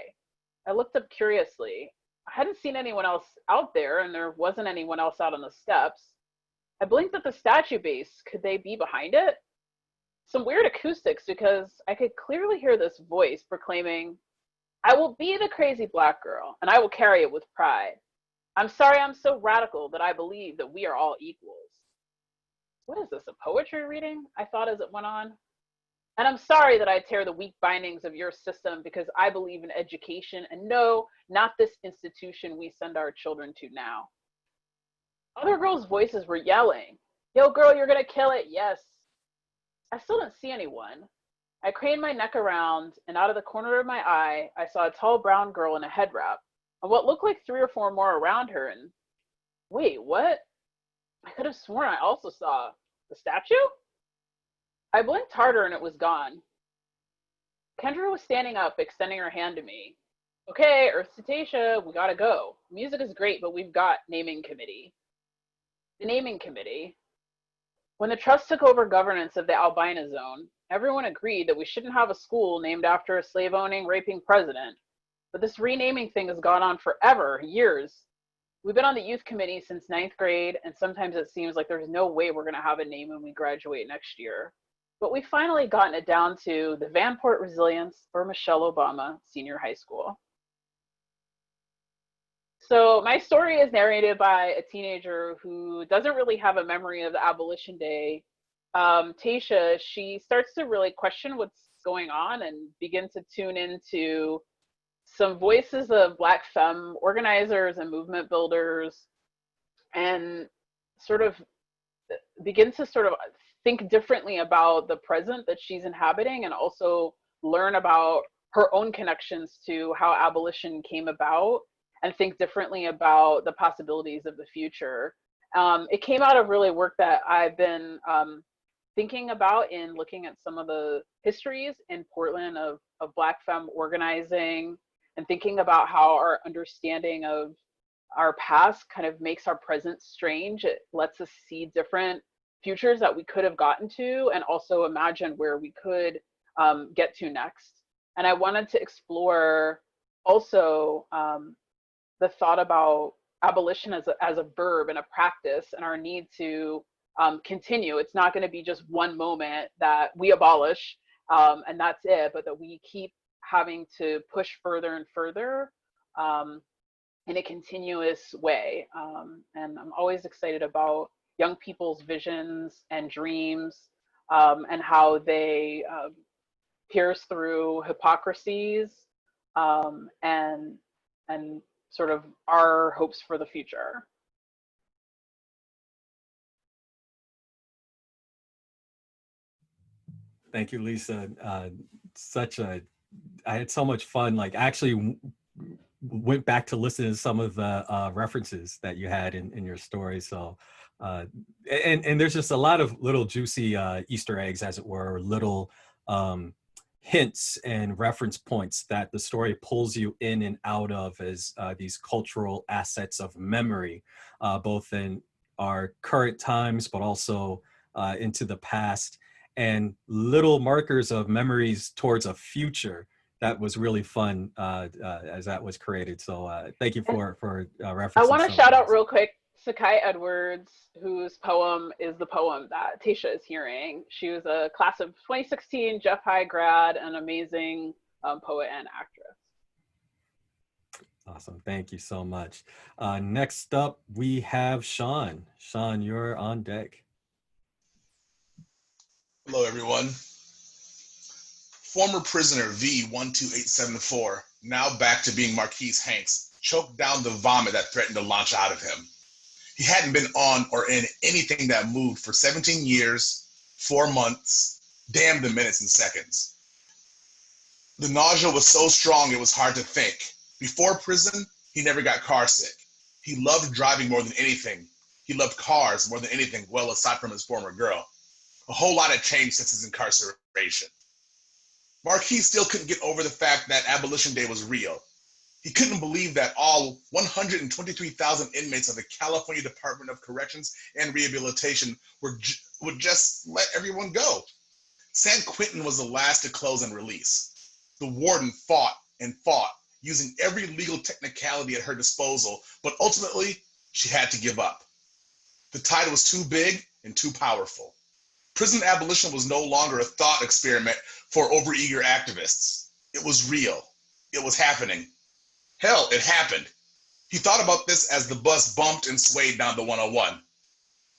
I looked up curiously. I hadn't seen anyone else out there, and there wasn't anyone else out on the steps. I blinked at the statue base. Could they be behind it? Some weird acoustics, because I could clearly hear this voice proclaiming, "I will be the crazy Black girl, and I will carry it with pride. I'm sorry I'm so radical that I believe that we are all equals." What is this, a poetry reading? I thought as it went on. And I'm sorry that I tear the weak bindings of your system because I believe in education, and no, not this institution we send our children to now. Other girls' voices were yelling, "Yo, girl, you're gonna kill it, yes." I still didn't see anyone. I craned my neck around, and out of the corner of my eye, I saw a tall brown girl in a head wrap, and what looked like 3 or 4 more around her, and wait, what? I could have sworn I also saw the statue? I blinked harder and it was gone. Kendra was standing up, extending her hand to me. "Okay, Earth Cetacea, we gotta go. Music is great, but we've got naming committee." The naming committee. When the trust took over governance of the Albina zone, everyone agreed that we shouldn't have a school named after a slave-owning, raping president. But this renaming thing has gone on forever, years. We've been on the youth committee since 9th grade, and sometimes it seems like there's no way we're gonna have a name when we graduate next year. But we've finally gotten it down to the Vanport Resilience or Michelle Obama Senior High School. So my story is narrated by a teenager who doesn't really have a memory of the Abolition Day. Tasha, she starts to really question what's going on and begin to tune into some voices of Black femme organizers and movement builders, and sort of begin to sort of think differently about the present that she's inhabiting, and also learn about her own connections to how abolition came about, and think differently about the possibilities of the future. It came out of really work that I've been thinking about in looking at some of the histories in Portland of Black femme organizing, and thinking about how our understanding of our past kind of makes our present strange. It lets us see different futures that we could have gotten to, and also imagine where we could get to next. And I wanted to explore also the thought about abolition as a verb and a practice, and our need to continue. It's not going to be just one moment that we abolish and that's it, but that we keep having to push further and further in a continuous way. And I'm always excited about young people's visions and dreams, and how they pierce through hypocrisies, and sort of our hopes for the future. Thank you, Lisa. I had so much fun. Like, actually went back to listen to some of the references that you had in your story. So, and there's just a lot of little juicy Easter eggs, as it were, little hints and reference points that the story pulls you in and out of as these cultural assets of memory, both in our current times, but also into the past, and little markers of memories towards a future. That was really fun as that was created. So thank you for referencing. I want to shout out real quick Sakai Edwards, whose poem is the poem that Tasha is hearing. She was a class of 2016 Jeff High grad, an amazing poet and actress. Awesome. Thank you so much. Next up, we have Sean. Sean, you're on deck. Hello, everyone. Former prisoner V12874, now back to being Marquise Hanks, choked down the vomit that threatened to launch out of him. He hadn't been on or in anything that moved for 17 years, 4 months, damn the minutes and seconds. The nausea was so strong it was hard to think. Before prison, he never got car sick. He loved driving more than anything. He loved cars more than anything, well, aside from his former girl. A whole lot had changed since his incarceration. Marquis still couldn't get over the fact that Abolition Day was real. He couldn't believe that all 123,000 inmates of the California Department of Corrections and Rehabilitation would just let everyone go. San Quentin was the last to close and release. The warden fought and fought, using every legal technicality at her disposal, but ultimately, she had to give up. The tide was too big and too powerful. Prison abolition was no longer a thought experiment for overeager activists. It was real. It was happening. Hell, it happened. He thought about this as the bus bumped and swayed down the 101.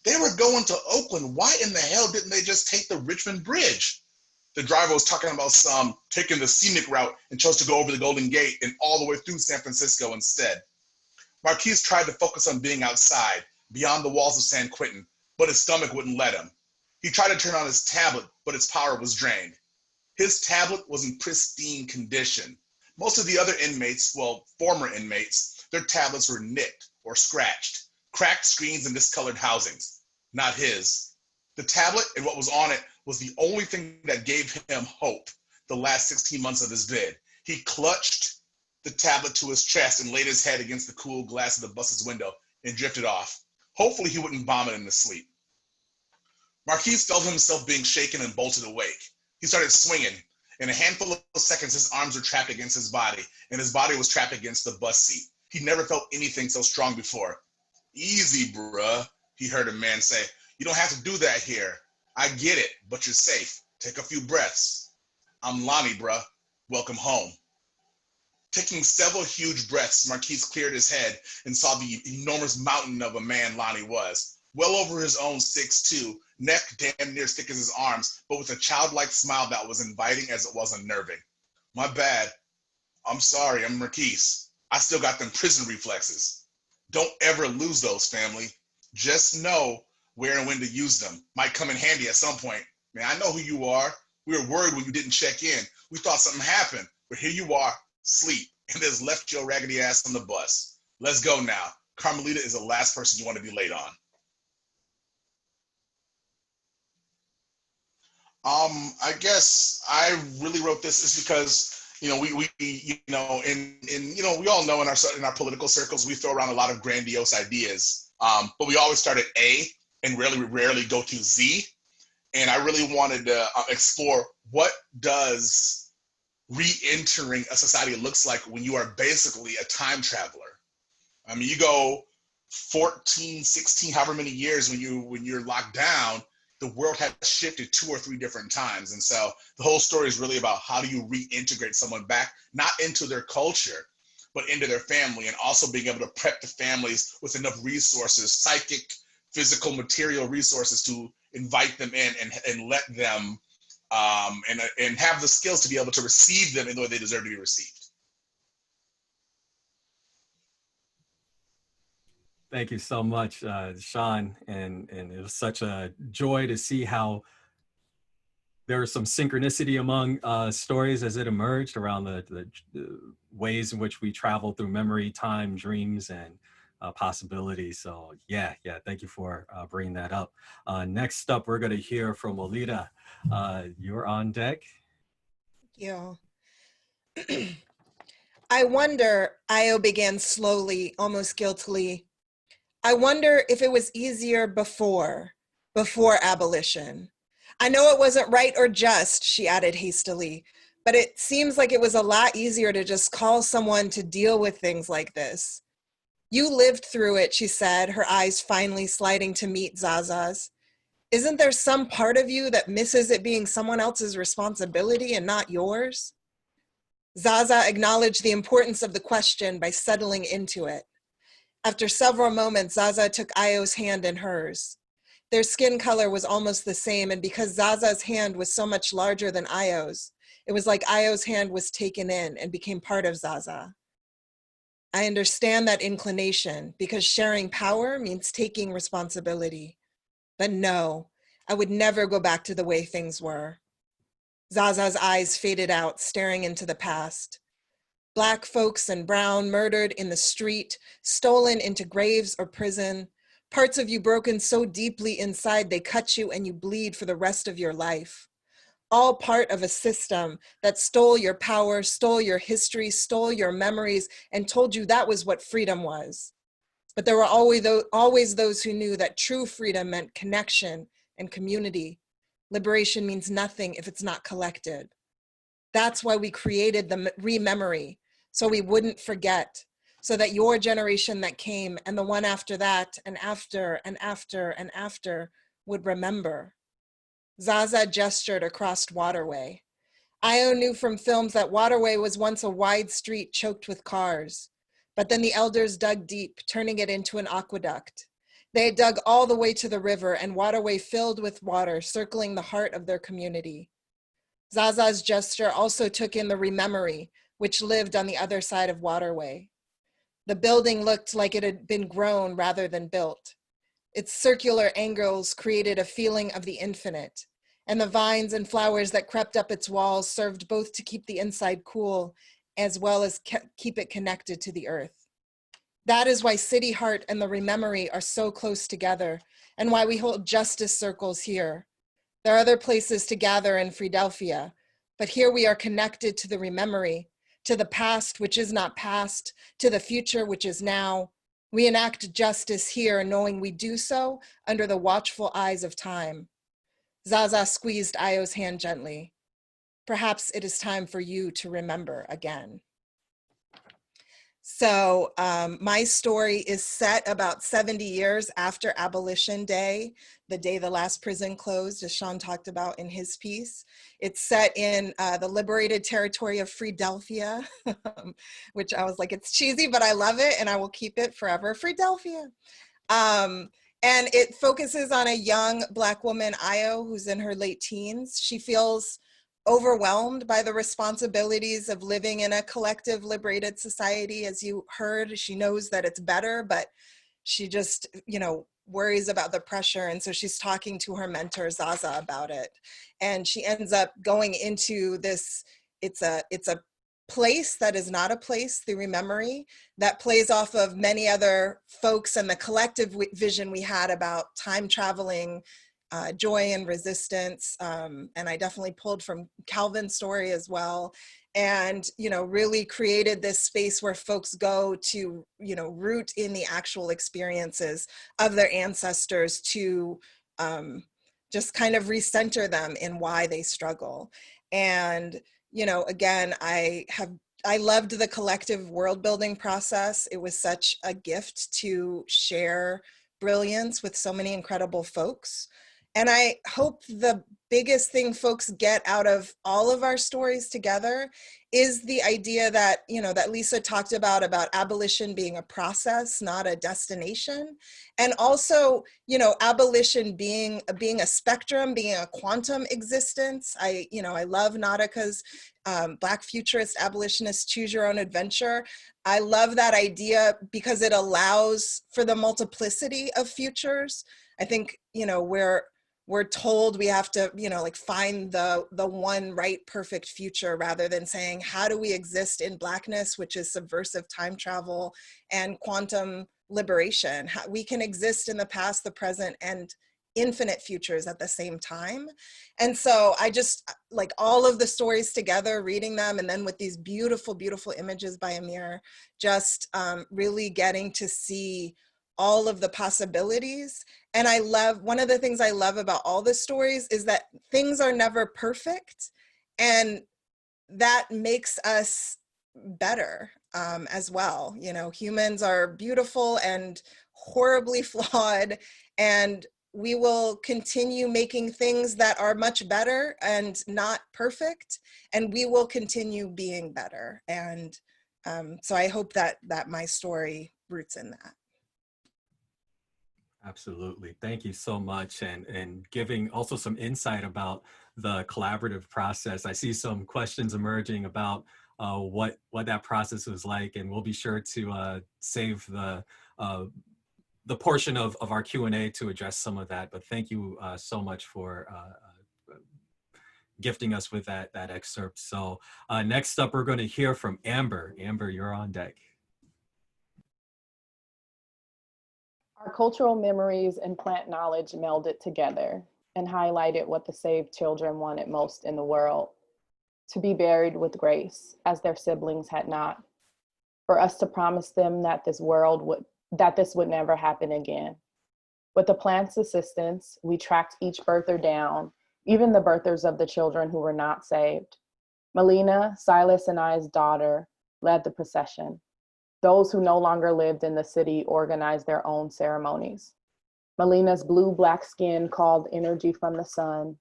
They were going to Oakland. Why in the hell didn't they just take the Richmond Bridge? The driver was talking about taking the scenic route and chose to go over the Golden Gate and all the way through San Francisco instead. Marquise tried to focus on being outside, beyond the walls of San Quentin, but his stomach wouldn't let him. He tried to turn on his tablet, but its power was drained. His tablet was in pristine condition. Most of the other inmates, well, former inmates, their tablets were nicked or scratched, cracked screens and discolored housings. Not his. The tablet and what was on it was the only thing that gave him hope the last 16 months of his bid. He clutched the tablet to his chest and laid his head against the cool glass of the bus's window and drifted off. Hopefully he wouldn't vomit in his sleep. Marquise felt himself being shaken and bolted awake. He started swinging. In a handful of seconds, his arms were trapped against his body, and his body was trapped against the bus seat. He never felt anything so strong before. Easy, bruh, he heard a man say. You don't have to do that here. I get it, but you're safe. Take a few breaths. I'm Lonnie, bruh. Welcome home. Taking several huge breaths, Marquise cleared his head and saw the enormous mountain of a man Lonnie was. Well over his own 6'2", neck damn near thick as his arms, but with a childlike smile that was inviting as it was unnerving. My bad. I'm sorry, I'm Marquise. I still got them prison reflexes. Don't ever lose those, family. Just know where and when to use them. Might come in handy at some point. Man, I know who you are. We were worried when you didn't check in. We thought something happened, but here you are, sleep, and just left your raggedy ass on the bus. Let's go now. Carmelita is the last person you want to be late on. I guess I really wrote this is because, we all know in our political circles, we throw around a lot of grandiose ideas, but we always start at A and rarely go to Z. And I really wanted to explore what does re-entering a society looks like when you are basically a time traveler. I mean, you go 14, 16, however many years when you're locked down, the world has shifted 2 or 3 different times. And so the whole story is really about how do you reintegrate someone back, not into their culture, but into their family, and also being able to prep the families with enough resources, psychic, physical, material resources to invite them in and let them and have the skills to be able to receive them in the way they deserve to be received. Thank you so much, Sean. And it was such a joy to see how there was some synchronicity among stories as it emerged around the ways in which we travel through memory, time, dreams, and possibilities. So yeah, thank you for bringing that up. Next up, we're going to hear from Olita. You're on deck. Yeah. I wonder, Io began slowly, almost guiltily. I wonder if it was easier before abolition. I know it wasn't right or just, she added hastily, but it seems like it was a lot easier to just call someone to deal with things like this. You lived through it, she said, her eyes finally sliding to meet Zaza's. Isn't there some part of you that misses it being someone else's responsibility and not yours? Zaza acknowledged the importance of the question by settling into it. After several moments, Zaza took Io's hand in hers. Their skin color was almost the same, and because Zaza's hand was so much larger than Io's, It was like Io's hand was taken in and became part of Zaza. I understand that inclination because sharing power means taking responsibility. But no, I would never go back to the way things were. Zaza's eyes faded out, staring into the past. Black folks and brown murdered in the street, stolen into graves or prison, parts of you broken so deeply inside they cut you and you bleed for the rest of your life. All part of a system that stole your power, stole your history, stole your memories, and told you that was what freedom was. But there were always those who knew that true freedom meant connection and community. Liberation means nothing if it's not collected. That's why we created the rememory, so we wouldn't forget, so that your generation that came and the one after that and after and after and after would remember. Zaza gestured across Waterway. Io knew from films that Waterway was once a wide street choked with cars, but then the elders dug deep, turning it into an aqueduct. They had dug all the way to the river and Waterway filled with water, circling the heart of their community. Zaza's gesture also took in the rememory, which lived on the other side of Waterway. The building looked like it had been grown rather than built. Its circular angles created a feeling of the infinite, and the vines and flowers that crept up its walls served both to keep the inside cool as well as keep it connected to the earth. That is why City Heart and the Rememory are so close together, and why we hold justice circles here. There are other places to gather in Philadelphia, but here we are connected to the Rememory, to the past which is not past, to the future which is now. We enact justice here, knowing we do so under the watchful eyes of time. Zaza squeezed Io's hand gently. Perhaps it is time for you to remember again. So my story is set about 70 years after Abolition Day, the day the last prison closed, as Sean talked about in his piece. It's set in the liberated territory of Philadelphia, which I was like, it's cheesy, but I love it and I will keep it forever, Philadelphia. And it focuses on a young Black woman, Io, who's in her late teens. She feels overwhelmed by the responsibilities of living in a collective liberated society. As you heard, she knows that it's better, but she just, worries about the pressure. And so she's talking to her mentor, Zaza, about it. And she ends up going into this, it's a place that is not a place through Rememory that plays off of many other folks and the collective vision we had about time traveling, joy and resistance. And I definitely pulled from Calvin's story as well. And, really created this space where folks go to, root in the actual experiences of their ancestors to just kind of recenter them in why they struggle. And, again, I loved the collective world building process. It was such a gift to share brilliance with so many incredible folks. And I hope the biggest thing folks get out of all of our stories together is the idea that, that Lisa talked about abolition being a process, not a destination. And also, abolition being a spectrum, being a quantum existence. I love Nautica's Black Futurist Abolitionist Choose Your Own Adventure. I love that idea because it allows for the multiplicity of futures. I think, we're told we have to, find the one right perfect future rather than saying, how do we exist in Blackness, which is subversive time travel and quantum liberation? How we can exist in the past, the present, and infinite futures at the same time. And so I just like all of the stories together, reading them, and then with these beautiful, beautiful images by Amir, just really getting to see all of the possibilities. And one of the things I love about all the stories is that things are never perfect. And that makes us better as well. Humans are beautiful and horribly flawed, and we will continue making things that are much better and not perfect, and we will continue being better. And so I hope that my story roots in that. Absolutely. Thank you so much. And giving also some insight about the collaborative process. I see some questions emerging about what that process was like, and we'll be sure to save the portion of our Q&A to address some of that. But thank you so much for gifting us with that excerpt. So next up, we're going to hear from Amber. Amber, you're on deck. Our cultural memories and plant knowledge melded together and highlighted what the saved children wanted most in the world: to be buried with grace as their siblings had not, for us to promise them that this would never happen again. With the plant's assistance, we tracked each birther down, even the birthers of the children who were not saved. Melina, Silas and I's daughter, led the procession. Those who no longer lived in the city organized their own ceremonies. Melina's blue-black skin called energy from the sun.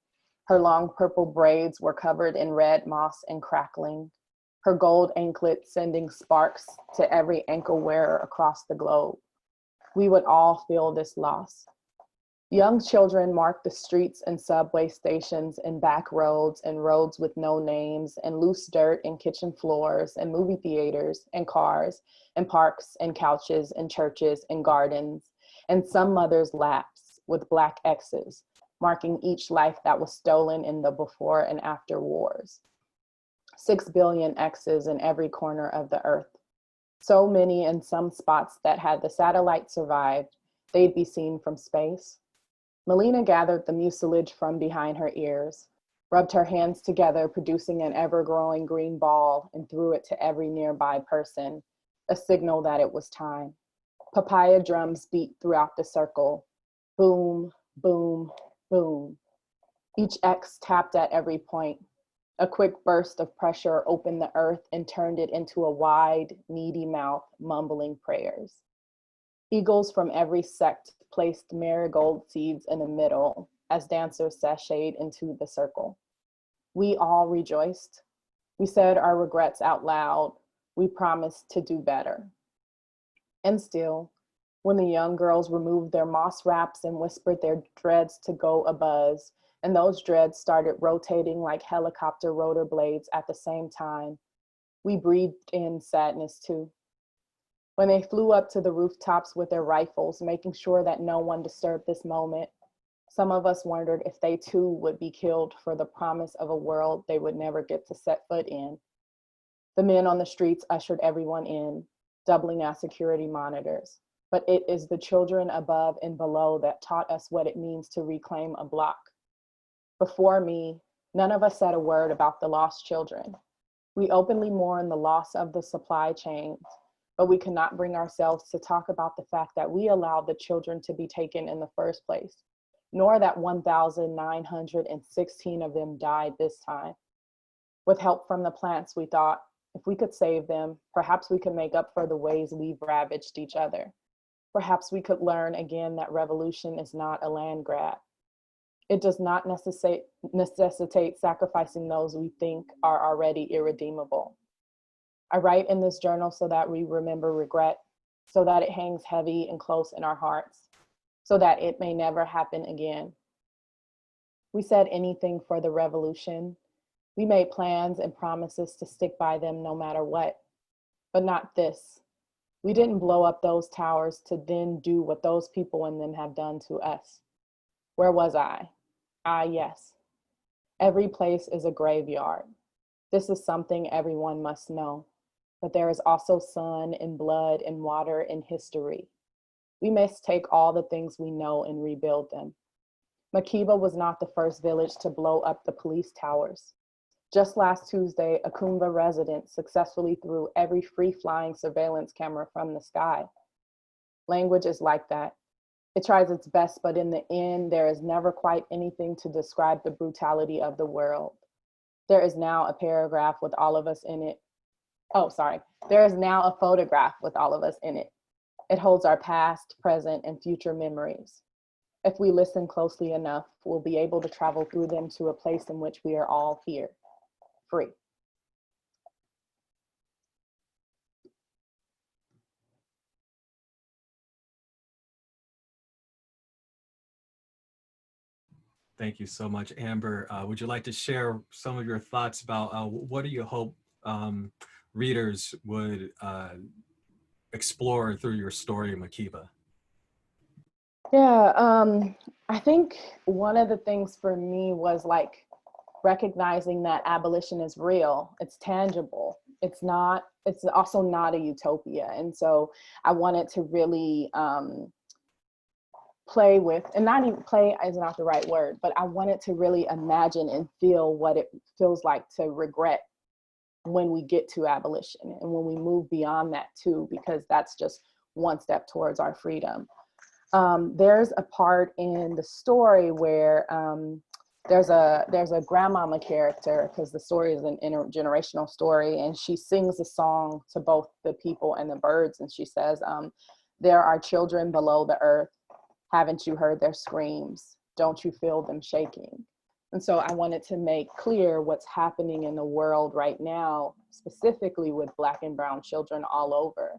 Her long purple braids were covered in red moss and crackling. Her gold anklet sending sparks to every ankle wearer across the globe. We would all feel this loss. Young children marked the streets and subway stations and back roads and roads with no names and loose dirt and kitchen floors and movie theaters and cars and parks and couches and churches and gardens and some mothers' laps with black X's marking each life that was stolen in the before and after wars. 6 billion X's in every corner of the earth. So many in some spots that had the satellite survived, they'd be seen from space. Melina gathered the mucilage from behind her ears, rubbed her hands together, producing an ever-growing green ball, and threw it to every nearby person, a signal that it was time. Papaya drums beat throughout the circle. Boom, boom, boom. Each X tapped at every point. A quick burst of pressure opened the earth and turned it into a wide, needy mouth, mumbling prayers. Eagles from every sect placed marigold seeds in the middle as dancers sashayed into the circle. We all rejoiced. We said our regrets out loud. We promised to do better. And still, when the young girls removed their moss wraps and whispered their dreads to go abuzz, and those dreads started rotating like helicopter rotor blades at the same time, we breathed in sadness too. When they flew up to the rooftops with their rifles, making sure that no one disturbed this moment, some of us wondered if they too would be killed for the promise of a world they would never get to set foot in. The men on the streets ushered everyone in, doubling as security monitors. But it is the children above and below that taught us what it means to reclaim a block. Before me, none of us said a word about the lost children. We openly mourn the loss of the supply chains, but we could not bring ourselves to talk about the fact that we allowed the children to be taken in the first place, nor that 1,916 of them died this time. With help from the plants, we thought, if we could save them, perhaps we could make up for the ways we've ravaged each other. Perhaps we could learn again that revolution is not a land grab. It does not necessitate sacrificing those we think are already irredeemable. I write in this journal so that we remember regret, so that it hangs heavy and close in our hearts, so that it may never happen again. We said anything for the revolution. We made plans and promises to stick by them no matter what, but not this. We didn't blow up those towers to then do what those people in them have done to us. Where was I? Ah, yes. Every place is a graveyard. This is something everyone must know. But there is also sun and blood and water and history. We must take all the things we know and rebuild them. Makiba was not the first village to blow up the police towers. Just last Tuesday, a Kumba resident successfully threw every free-flying surveillance camera from the sky. Language is like that. It tries its best, but in the end, there is never quite anything to describe the brutality of the world. There is now a paragraph with all of us in it. There is now a photograph with all of us in it. It holds our past, present, and future memories. If we listen closely enough, we'll be able to travel through them to a place in which we are all here, free. Thank you so much, Amber. Would you like to share some of your thoughts about what do you hope readers would explore through your story, Makeba? Yeah, I think one of the things for me was like recognizing that abolition is real, it's tangible, it's also not a utopia. And so I wanted to really play with, and not even play is not the right word, but I wanted to really imagine and feel what it feels like to regret when we get to abolition and when we move beyond that too, because that's just one step towards our freedom. There's a part in the story where there's a grandmama character, because the story is an intergenerational story, and she sings a song to both the people and the birds, and she says, there are children below the earth. Haven't you heard their screams? Don't you feel them shaking? And so I wanted to make clear what's happening in the world right now, specifically with Black and brown children all over,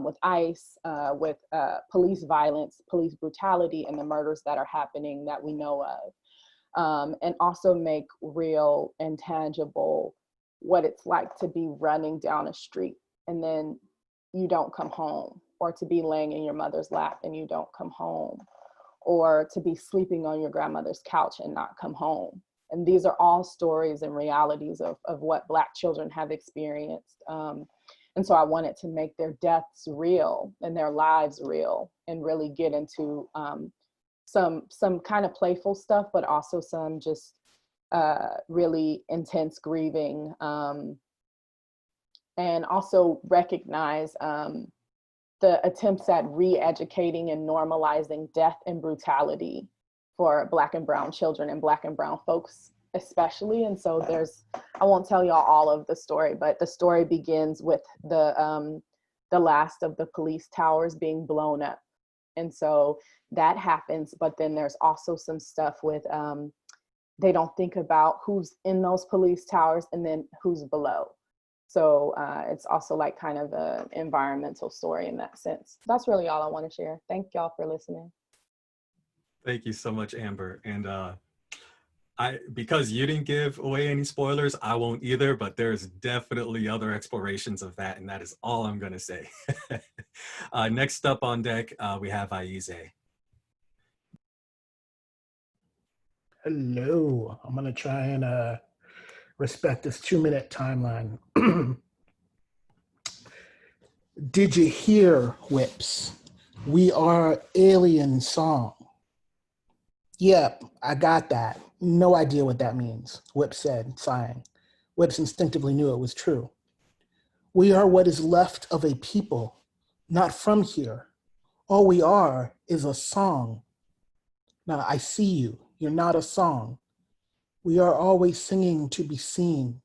with ICE, with police violence, police brutality, and the murders that are happening that we know of. And also make real and tangible what it's like to be running down a street and then you don't come home, or to be laying in your mother's lap and you don't come home, or to be sleeping on your grandmother's couch and not come home. And these are all stories and realities of what Black children have experienced. And so I wanted to make their deaths real and their lives real, and really get into some kind of playful stuff, but also some just really intense grieving, and also recognize the attempts at re-educating and normalizing death and brutality for Black and brown children and Black and brown folks especially. And so I won't tell y'all all of the story, but the story begins with the last of the police towers being blown up. And so that happens, but then there's also some stuff with, they don't think about who's in those police towers and then who's below. So it's also like kind of an environmental story in that sense. That's really all I want to share. Thank y'all for listening. Thank you so much, Amber. And because you didn't give away any spoilers, I won't either, but there's definitely other explorations of that, and that is all I'm going to say. Next up on deck, we have Aize. Hello, I'm gonna try and respect this 2-minute timeline. Did you hear, Whips? We are alien song. Yep, I got that. No idea what that means, Whip said, sighing. Whips instinctively knew it was true. We are what is left of a people, not from here. All we are is a song. Now, I see you. You're not a song. We are always singing to be seen.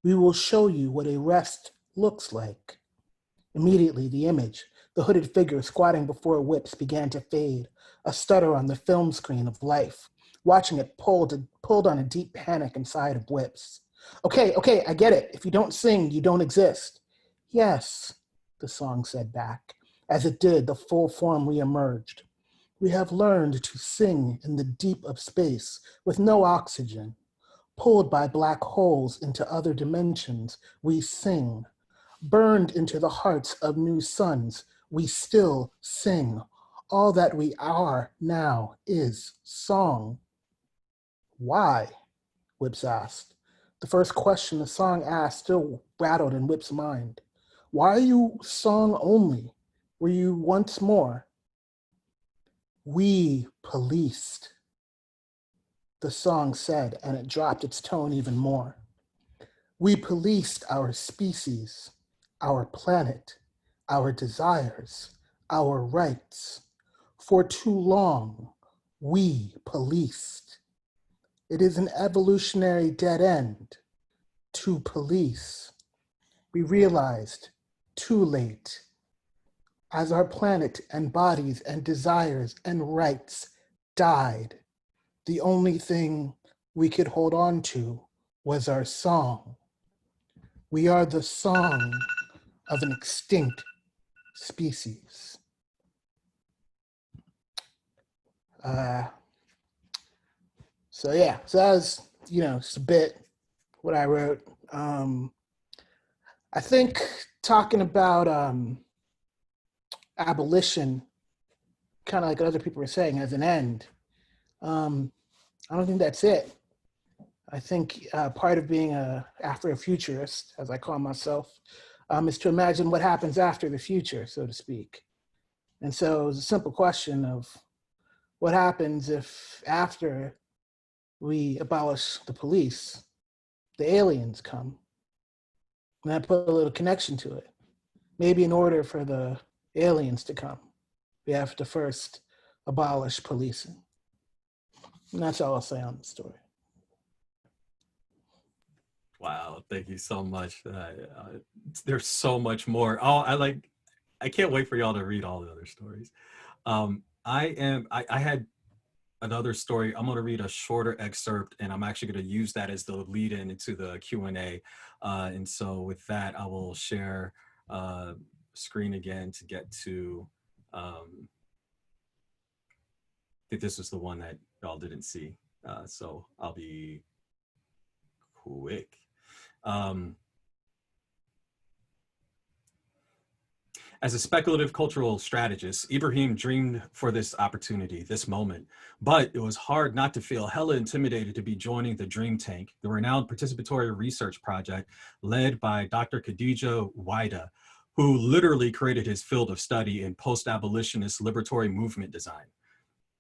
We will show you what a rest looks like. Immediately, the image, the hooded figure squatting before Whips, began to fade, a stutter on the film screen of life, watching it pulled on a deep panic inside of Whips. Okay, I get it. If you don't sing, you don't exist. Yes, the song said back. As it did, the full form reemerged. We have learned to sing in the deep of space with no oxygen. Pulled by black holes into other dimensions, we sing. Burned into the hearts of new suns, we still sing. All that we are now is song. Why? Whips asked. The first question the song asked still rattled in Whip's mind. Why are you song only? Were you once more? We policed, the song said, and it dropped its tone even more. We policed our species, our planet, our desires, our rights. For too long, we policed. It is an evolutionary dead end to police. We realized too late. As our planet and bodies and desires and rights died, the only thing we could hold on to was our song. We are the song of an extinct species. So yeah, so that was, just a bit what I wrote. I think talking about abolition, kind of like other people were saying, as an end, I don't think that's it. I think part of being a Afro-futurist, as I call myself, is to imagine what happens after the future, so to speak. And so it was a simple question of what happens if after we abolish the police, the aliens come? And I put a little connection to it. Maybe in order for the aliens to come, we have to first abolish policing. And that's all I'll say on the story. Wow, thank you so much. There's so much more. Oh, I can't wait for y'all to read all the other stories. I had another story. I'm gonna read a shorter excerpt, and I'm actually gonna use that as the lead in into the Q&A. And so with that, I will share screen again to get to, I think this is the one that y'all didn't see. So I'll be quick. As a speculative cultural strategist, Ibrahim dreamed for this opportunity, this moment, but it was hard not to feel hella intimidated to be joining the Dream Tank, the renowned participatory research project led by Dr. Khadija Waida, who literally created his field of study in post-abolitionist liberatory movement design.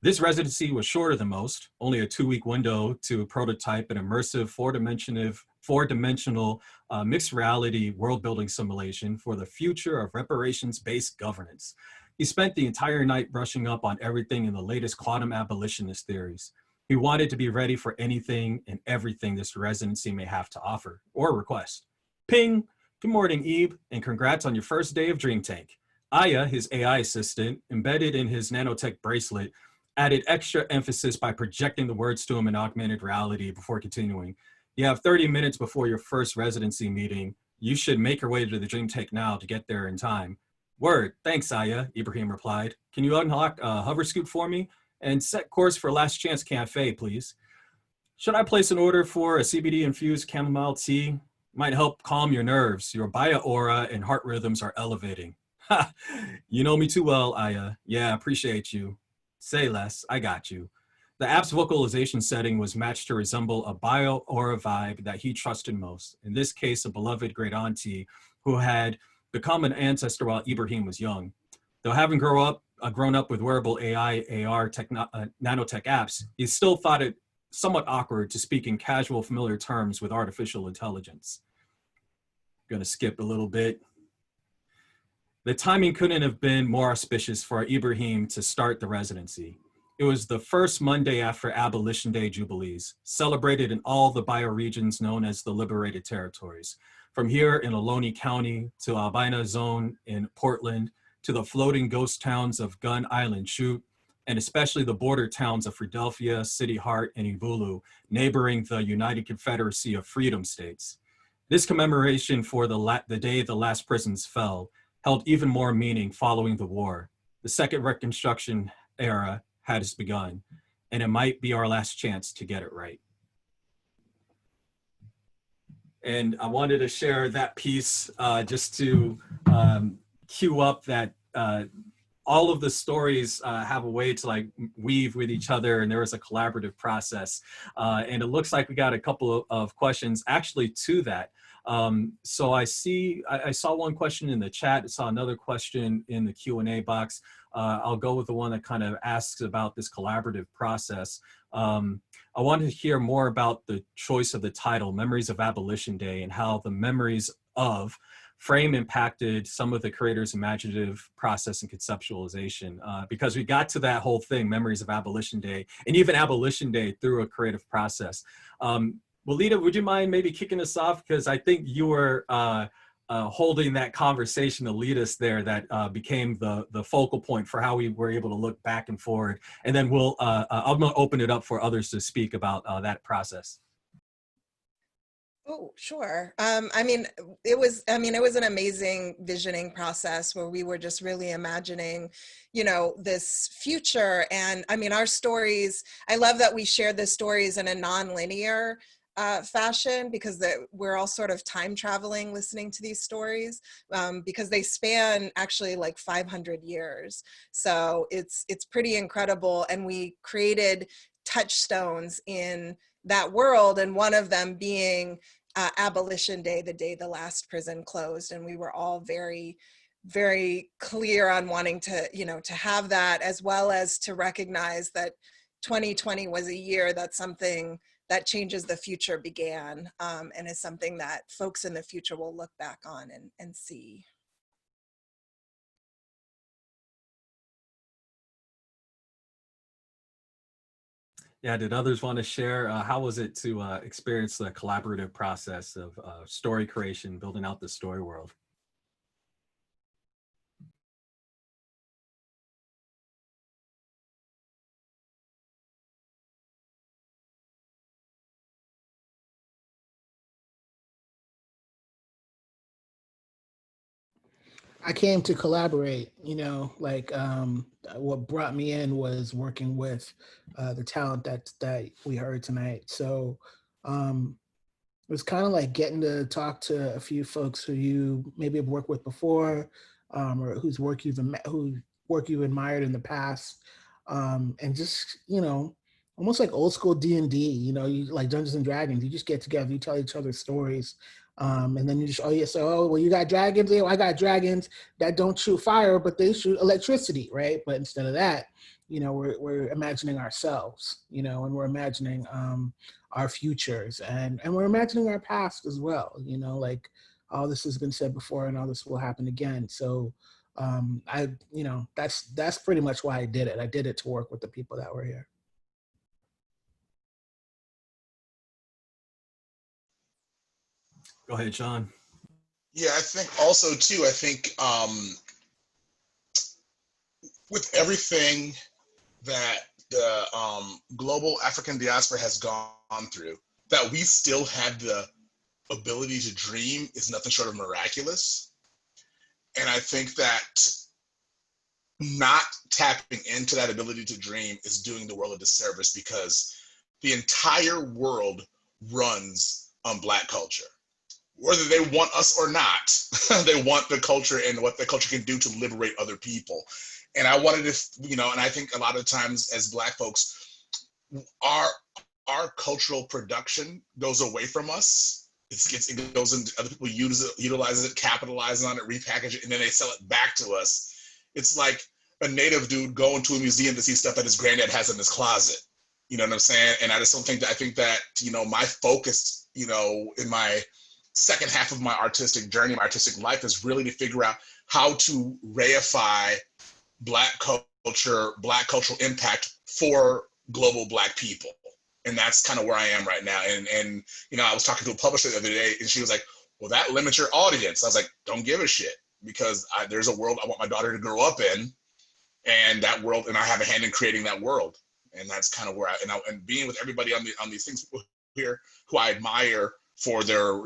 This residency was shorter than most, only a 2-week window to prototype an immersive four-dimensional mixed reality world building simulation for the future of reparations-based governance. He spent the entire night brushing up on everything in the latest quantum abolitionist theories. He wanted to be ready for anything and everything this residency may have to offer or request. Ping, good morning, Ebe, and congrats on your first day of Dream Tank. Aya, his AI assistant, embedded in his nanotech bracelet, added extra emphasis by projecting the words to him in augmented reality before continuing. You have 30 minutes before your first residency meeting. You should make your way to the Dream Tank now to get there in time. Word, thanks, Aya, Ibrahim replied. Can you unlock a hover scoot for me? And set course for Last Chance Cafe, please. Should I place an order for a CBD-infused chamomile tea? Might help calm your nerves. Your bio-aura and heart rhythms are elevating. Ha! You know me too well, Aya. Yeah, appreciate you. Say less, I got you. The app's vocalization setting was matched to resemble a bio-aura vibe that he trusted most. In this case, a beloved great auntie who had become an ancestor while Ibrahim was young. Though having grown up with wearable AI, AR, nanotech apps, he still thought it somewhat awkward to speak in casual, familiar terms with artificial intelligence. I'm gonna skip a little bit. The timing couldn't have been more auspicious for Ibrahim to start the residency. It was the first Monday after Abolition Day Jubilees, celebrated in all the bioregions known as the Liberated Territories. From here in Ohlone County to Albina Zone in Portland, to the floating ghost towns of Gun Island Chute, and especially the border towns of Philadelphia, City Heart, and Ivulu, neighboring the United Confederacy of Freedom States. This commemoration for the day the last prisons fell held even more meaning following the war. The second Reconstruction era has begun, and it might be our last chance to get it right. And I wanted to share that piece just to cue up that all of the stories have a way to like weave with each other, and there was a collaborative process. And it looks like we got a couple of questions actually to that. So I saw one question in the chat. I saw another question in the Q&A box. I'll go with the one that kind of asks about this collaborative process. I wanted to hear more about the choice of the title, Memories of Abolition Day, and how the memories of frame impacted some of the creator's imaginative process and conceptualization, because we got to that whole thing, Memories of Abolition Day, and even Abolition Day through a creative process. Walida, would you mind maybe kicking us off? Because I think you were holding that conversation to lead us there that became the focal point for how we were able to look back and forward. And then I'm gonna open it up for others to speak about that process. Oh, sure. I mean, it was an amazing visioning process where we were just really imagining, this future. And I mean, our stories, I love that we shared the stories in a non-linear fashion, because we're all sort of time traveling listening to these stories, because they span actually like 500 years. So it's pretty incredible. And we created touchstones in that world, and one of them being Abolition Day, the day the last prison closed. And we were all very, very clear on wanting to, to have that, as well as to recognize that 2020 was a year that something that changes the future began, and is something that folks in the future will look back on and see. Yeah, did others want to share? How was it to experience the collaborative process of story creation, building out the story world? I came to collaborate, what brought me in was working with the talent that we heard tonight. So it was kind of like getting to talk to a few folks who you maybe have worked with before, or whose work you've admired in the past, and just almost like old school D&D. You like Dungeons and Dragons. You just get together, you tell each other stories, and then you just well, you got dragons. Yeah, well, I got dragons that don't shoot fire, but they shoot electricity, right? But instead of that, we're imagining ourselves, and we're imagining our futures, and we're imagining our past as well. Like all this has been said before, and all this will happen again. So that's pretty much why I did it. I did it to work with the people that were here. Go ahead, Sean. Yeah, I think also too, with everything that the global African diaspora has gone through, that we still had the ability to dream is nothing short of miraculous. And I think that not tapping into that ability to dream is doing the world a disservice, because the entire world runs on Black culture. Whether they want us or not, they want the culture and what the culture can do to liberate other people. And I wanted to, and I think a lot of times as Black folks, our cultural production goes away from us. It goes into other people, utilize it, capitalize on it, repackage it, and then they sell it back to us. It's like a native dude going to a museum to see stuff that his granddad has in his closet. You know what I'm saying? And I just don't think that, I think that, my focus, in my second half of my artistic journey, my artistic life, is really to figure out how to reify Black culture, Black cultural impact for global Black people. And that's kind of where I am right now. And I was talking to a publisher the other day, and she was like, well, that limits your audience. I was like, don't give a shit, because there's a world I want my daughter to grow up in, and that world, and I have a hand in creating that world. And that's kind of where and being with everybody on these things, people here who I admire for their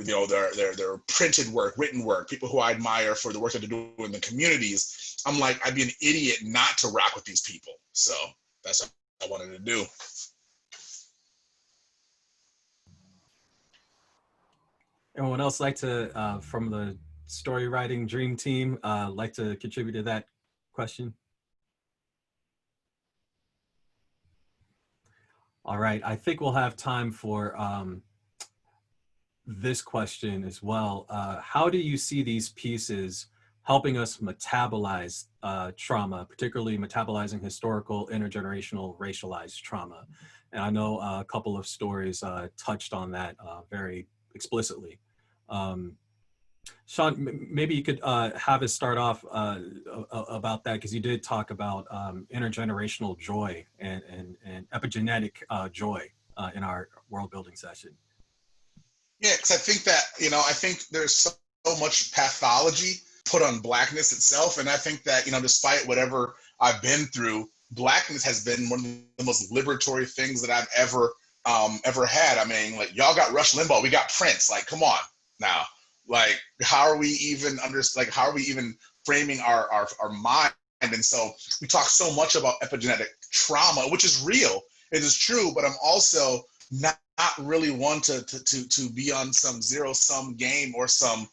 printed work, written work, people who I admire for the work that they're doing in the communities. I'm like, I'd be an idiot not to rock with these people. So that's what I wanted to do. Anyone else like to, from the story writing dream team, like to contribute to that question? All right, I think we'll have time for this question as well. How do you see these pieces helping us metabolize trauma, particularly metabolizing historical, intergenerational, racialized trauma? And I know a couple of stories touched on that very explicitly. Sean, maybe you could have us start off about that, because you did talk about intergenerational joy and epigenetic joy in our world building session. Yeah, because I think that, I think there's so much pathology put on Blackness itself. And I think that, despite whatever I've been through, Blackness has been one of the most liberatory things that I've ever ever had. I mean, like, y'all got Rush Limbaugh, we got Prince. Like, come on now. Like, how are we even how are we even framing our mind? And so we talk so much about epigenetic trauma, which is real. It is true, but I'm also not really one to be on some zero-sum game or some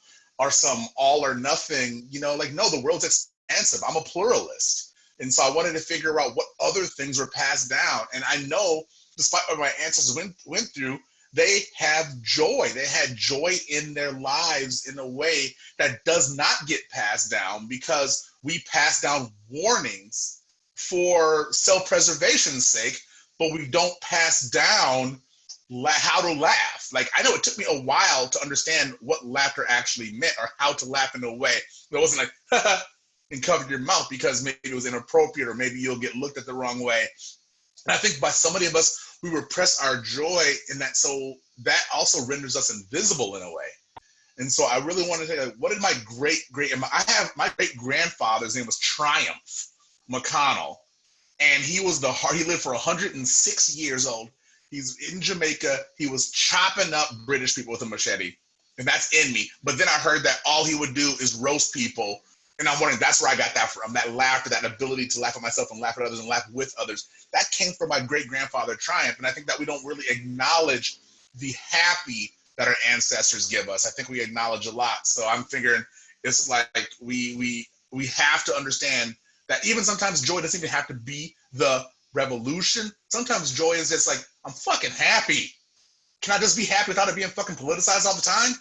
all or nothing, you know, like, no, the world's expansive. I'm a pluralist. And so I wanted to figure out what other things were passed down. And I know, despite what my ancestors went through, they have joy. They had joy in their lives in a way that does not get passed down, because we pass down warnings for self-preservation's sake, but we don't pass down how to laugh. Like, I know it took me a while to understand what laughter actually meant, or how to laugh in a way that wasn't like, and covered your mouth because maybe it was inappropriate, or maybe you'll get looked at the wrong way. And I think by so many of us, we repress our joy in that, so that also renders us invisible in a way. And so I really want to say, like, what did my my great grandfather's name was Triumph McConnell, and he lived for 106 years old. He's in Jamaica. He was chopping up British people with a machete, and that's in me. But then I heard that all he would do is roast people. And I'm wondering, that's where I got that from, that laughter, that ability to laugh at myself and laugh at others and laugh with others. That came from my great-grandfather Triumph. And I think that we don't really acknowledge the happy that our ancestors give us. I think we acknowledge a lot. So I'm figuring it's like we have to understand that even sometimes joy doesn't even have to be the revolution. Sometimes joy is just like, I'm fucking happy. Can I just be happy without it being fucking politicized all the time?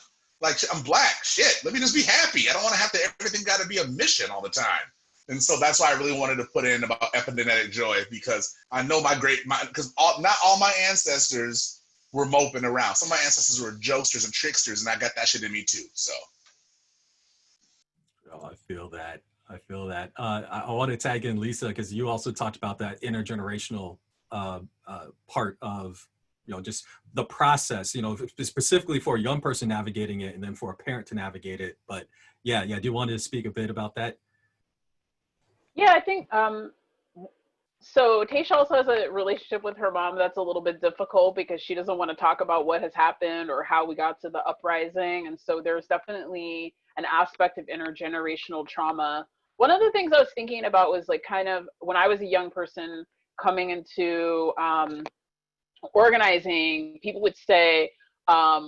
Like, I'm black, shit, let me just be happy. I don't want to have to, everything got to be a mission all the time. And so that's why I really wanted to put in about epigenetic joy, because I know because not all my ancestors were moping around. Some of my ancestors were jokesters and tricksters, and I got that shit in me too, so. Oh, I feel that. I want to tag in Lisa, because you also talked about that intergenerational part of, you know, just the process, you know, specifically for a young person navigating it, and then for a parent to navigate it. But yeah, do you want to speak a bit about that? Yeah, I think, so Taysha also has a relationship with her mom that's a little bit difficult, because she doesn't want to talk about what has happened or how we got to the uprising. And so there's definitely an aspect of intergenerational trauma. One of the things I was thinking about was, like, kind of when I was a young person coming into organizing, people would say,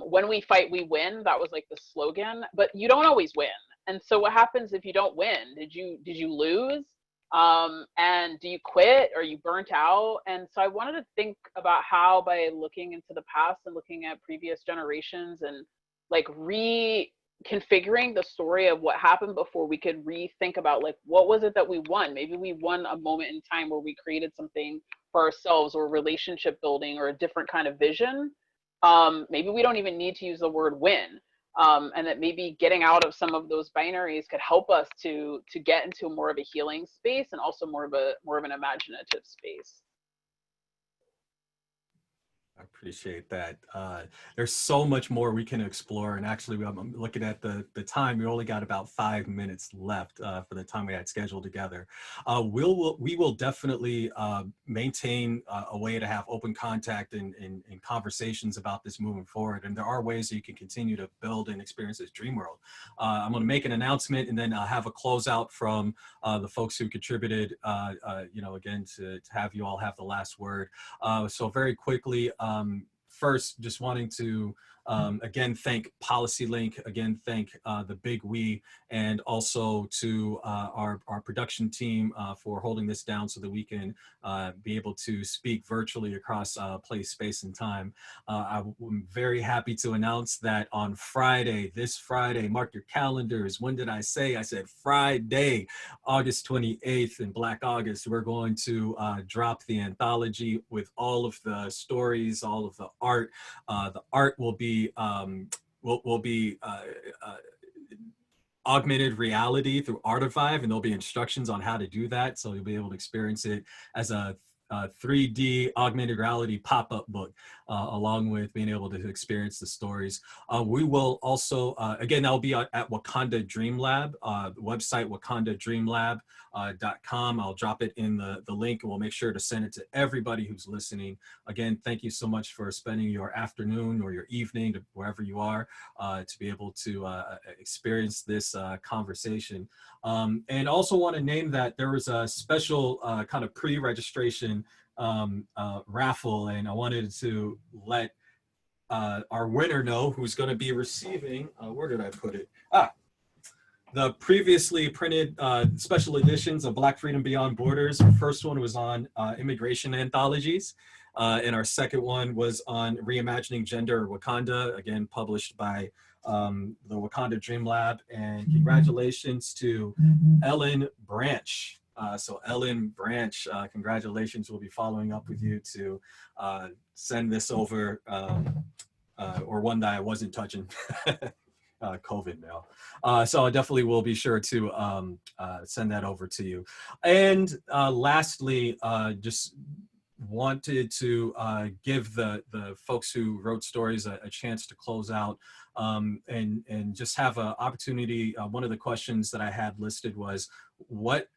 when we fight, we win. That was like the slogan, but you don't always win. And so what happens if you don't win? Did you lose? And do you quit? Are you burnt out? And so I wanted to think about how, by looking into the past and looking at previous generations and like reconfiguring the story of what happened before, we could rethink about, like, what was it that we won? Maybe we won a moment in time where we created something for ourselves, or relationship building, or a different kind of vision. Maybe we don't even need to use the word win. And that maybe getting out of some of those binaries could help us to get into more of a healing space, and also more of an imaginative space. I appreciate that. There's so much more we can explore, and actually, I'm looking at the time. We only got about 5 minutes left for the time we had scheduled together. We will definitely maintain a way to have open contact and conversations about this moving forward. And there are ways that you can continue to build and experience this dream world. I'm going to make an announcement, and then I'll have a closeout from the folks who contributed. You know, again, to have you all have the last word. So very quickly. First, just wanting to again thank PolicyLink, again thank the Big We, and also to our production team for holding this down so that we can be able to speak virtually across place, space, and time. I'm very happy to announce that on Friday, this Friday, mark your calendars. When did I say? I said Friday, August 28th, in Black August, we're going to drop the anthology with all of the stories, all of the art. The art will be augmented reality through Artivive, and there'll be instructions on how to do that. So you'll be able to experience it as a 3D augmented reality pop-up book. along with being able to experience the stories. We will also, again, I'll be at Wakanda Dream Lab, the website wakandadreamlab.com. I'll drop it in the link, and we'll make sure to send it to everybody who's listening. Again, thank you so much for spending your afternoon or your evening, to wherever you are, to be able to experience this conversation. And also want to name that there was a special kind of pre-registration raffle, and I wanted to let our winner know, who's going to be receiving, where did I put it? The previously printed special editions of Black Freedom Beyond Borders. Our first one was on immigration anthologies, and our second one was on reimagining gender Wakanda, again published by the Wakanda Dream Lab. And congratulations to Ellen Branch. So Ellen Branch, congratulations. We'll be following up with you to send this over, or one that I wasn't touching. COVID now. So I definitely will be sure to send that over to you. And lastly, just wanted to give the folks who wrote stories a chance to close out, and just have an opportunity. One of the questions that I had listed was, what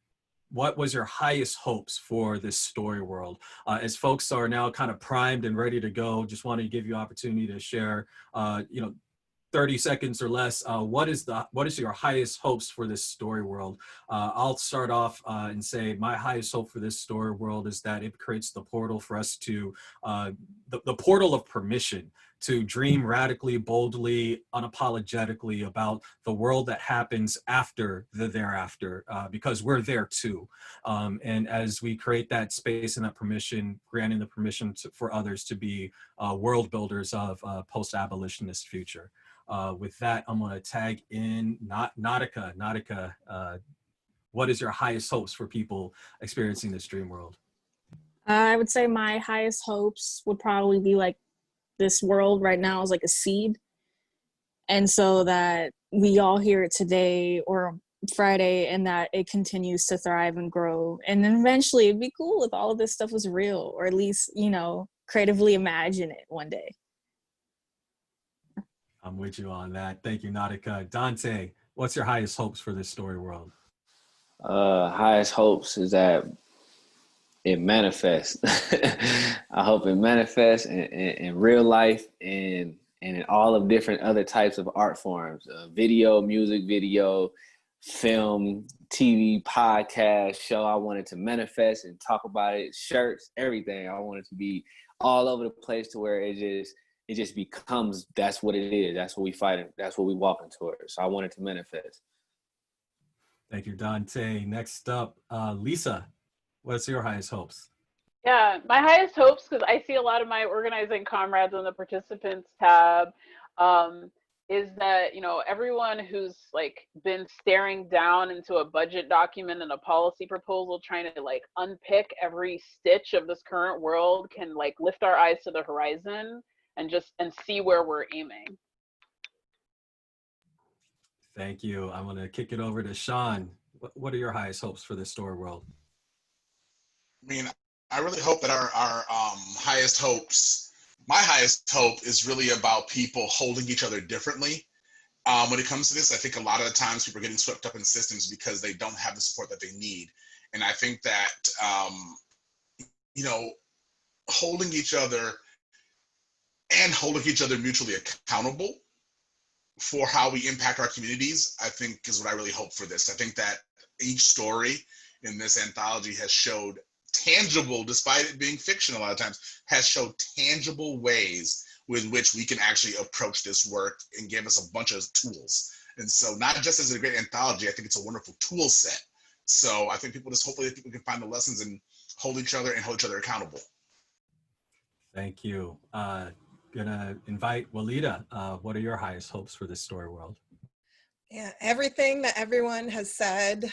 was your highest hopes for this story world? As folks are now kind of primed and ready to go, just want to give you opportunity to share, 30 seconds or less. What is your highest hopes for this story world? I'll start off and say my highest hope for this story world is that it creates the portal for us to, the portal of permission to dream radically, boldly, unapologetically about the world that happens after the thereafter, because we're there too. And as we create that space and that permission, granting the permission for others to be world builders of a post-abolitionist future. With that, I'm going to tag in Nautica. Nautica, what is your highest hopes for people experiencing this dream world? I would say my highest hopes would probably be like, this world right now is like a seed. And so that we all hear it today or Friday, and that it continues to thrive and grow. And then eventually it'd be cool if all of this stuff was real, or at least, creatively imagine it one day. I'm with you on that. Thank you, Nautica. Dante, what's your highest hopes for this story world? Highest hopes is that it manifests. I hope it manifests in real life and in all of different other types of art forms, video, music video, film, TV, podcast, show. I want it to manifest and talk about it, shirts, everything. I want it to be all over the place to where it just becomes, that's what it is. That's what we fight. That's what we walking towards. So I want it to manifest. Thank you, Dante. Next up, Lisa, what's your highest hopes? Yeah, my highest hopes, because I see a lot of my organizing comrades on the participants tab, is that, everyone who's been staring down into a budget document and a policy proposal, trying to unpick every stitch of this current world, can lift our eyes to the horizon and see where we're aiming. Thank you. I'm going to kick it over to Sean. What are your highest hopes for this story world? I really hope that our highest hopes, my highest hope is really about people holding each other differently. When it comes to this, I think a lot of the times people are getting swept up in systems because they don't have the support that they need. And I think that, holding each other and holding each other mutually accountable for how we impact our communities, I think is what I really hope for this. I think that each story in this anthology has showed tangible, despite it being fiction a lot of times, has showed tangible ways with which we can actually approach this work and give us a bunch of tools. And so not just as a great anthology, I think it's a wonderful tool set. So I think hopefully people can find the lessons and hold each other accountable. Thank you. Gonna invite Walida. What are your highest hopes for this story world? Yeah, everything that everyone has said,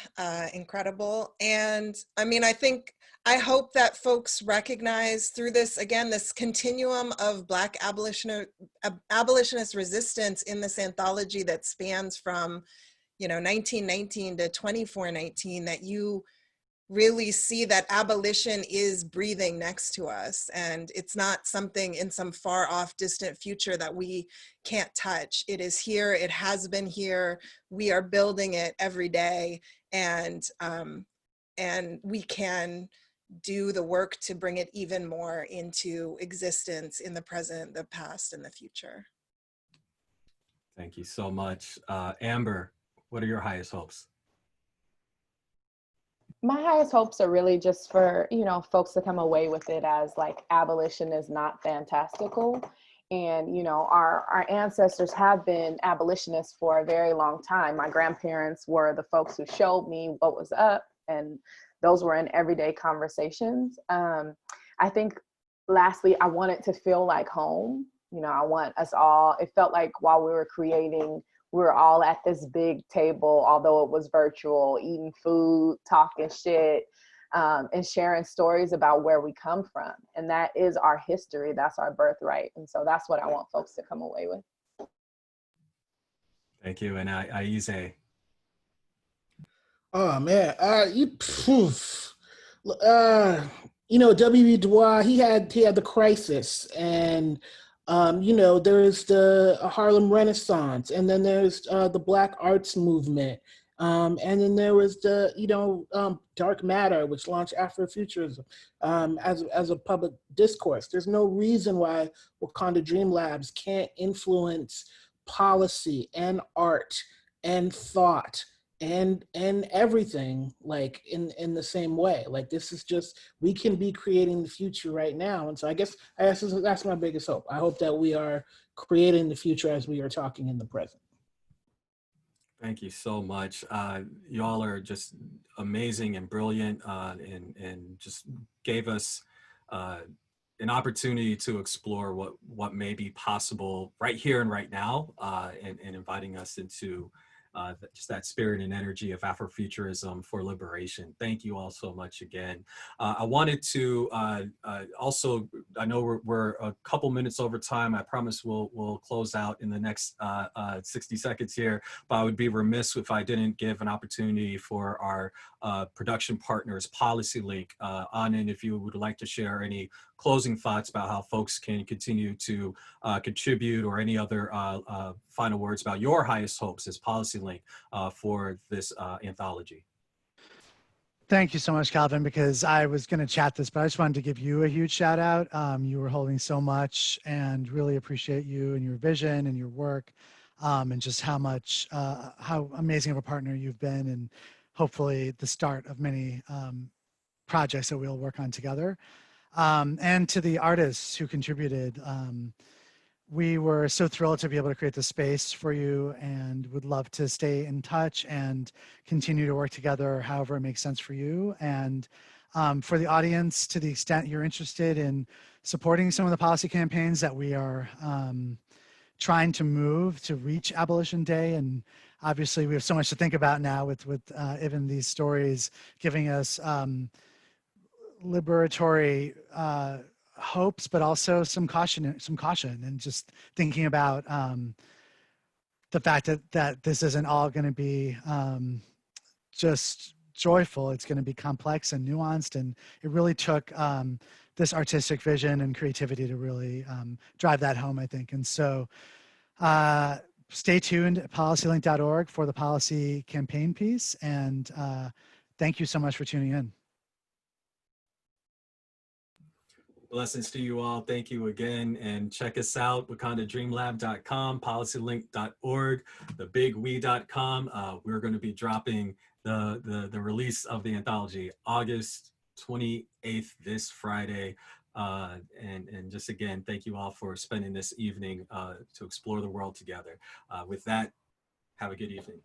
incredible. And I hope that folks recognize through this, again, this continuum of Black abolitionist resistance in this anthology that spans from, 1919 to 2419, that you really see that abolition is breathing next to us, and it's not something in some far off distant future that we can't touch. It is here, it has been here, we are building it every day, and we can do the work to bring it even more into existence in the present, the past, and the future. Thank you so much. Amber, what are your highest hopes? My highest hopes are really just for, you know, folks to come away with it as like abolition is not fantastical. And, you know, our ancestors have been abolitionists for a very long time. My grandparents were the folks who showed me what was up, and those were in everyday conversations. I think lastly, I want it to feel like home. You know, I want us all, it felt like while we were creating, we were all at this big table, although it was virtual, eating food, talking shit, and sharing stories about where we come from. And that is our history. That's our birthright. And so that's what I want folks to come away with. Thank you. And Aize. Oh man, you know, W.E. Du Bois, he had the crisis, and you know, there's the Harlem Renaissance, and then there's the Black Arts Movement, and then there was the, you know, Dark Matter, which launched Afrofuturism as a public discourse. There's no reason why Wakanda Dream Labs can't influence policy and art and thought and everything, like in the same way. Like, this is just, we can be creating the future right now. And so I guess that's my biggest hope. I hope that we are creating the future as we are talking in the present. Thank you so much. Y'all are just amazing and brilliant, and just gave us an opportunity to explore what may be possible right here and right now, and inviting us into just that spirit and energy of Afrofuturism for liberation. Thank you all so much again. I wanted to also, I know we're a couple minutes over time. I promise we'll close out in the next 60 seconds here, but I would be remiss if I didn't give an opportunity for our production partners, PolicyLink, on in if you would like to share any closing thoughts about how folks can continue to contribute, or any other final words about your highest hopes as PolicyLink for this anthology. Thank you so much, Calvin, because I was going to chat this, but I just wanted to give you a huge shout out. You were holding so much, and really appreciate you and your vision and your work, and just how amazing of a partner you've been, and hopefully the start of many projects that we'll work on together. And to the artists who contributed, we were so thrilled to be able to create the space for you, and would love to stay in touch and continue to work together however it makes sense for you. And for the audience, to the extent you're interested in supporting some of the policy campaigns that we are trying to move to reach Abolition Day, and obviously we have so much to think about now with even these stories giving us liberatory hopes, but also some caution, and just thinking about the fact that this isn't all going to be just joyful. It's going to be complex and nuanced, and it really took this artistic vision and creativity to really drive that home, I think. And so stay tuned at policylink.org for the policy campaign piece, and thank you so much for tuning in. Blessings to you all. Thank you again. And check us out, wakandadreamlab.com, policylink.org, thebigwe.com. We're going to be dropping the release of the anthology August 28th, this Friday. And just again, thank you all for spending this evening to explore the world together. With that, have a good evening.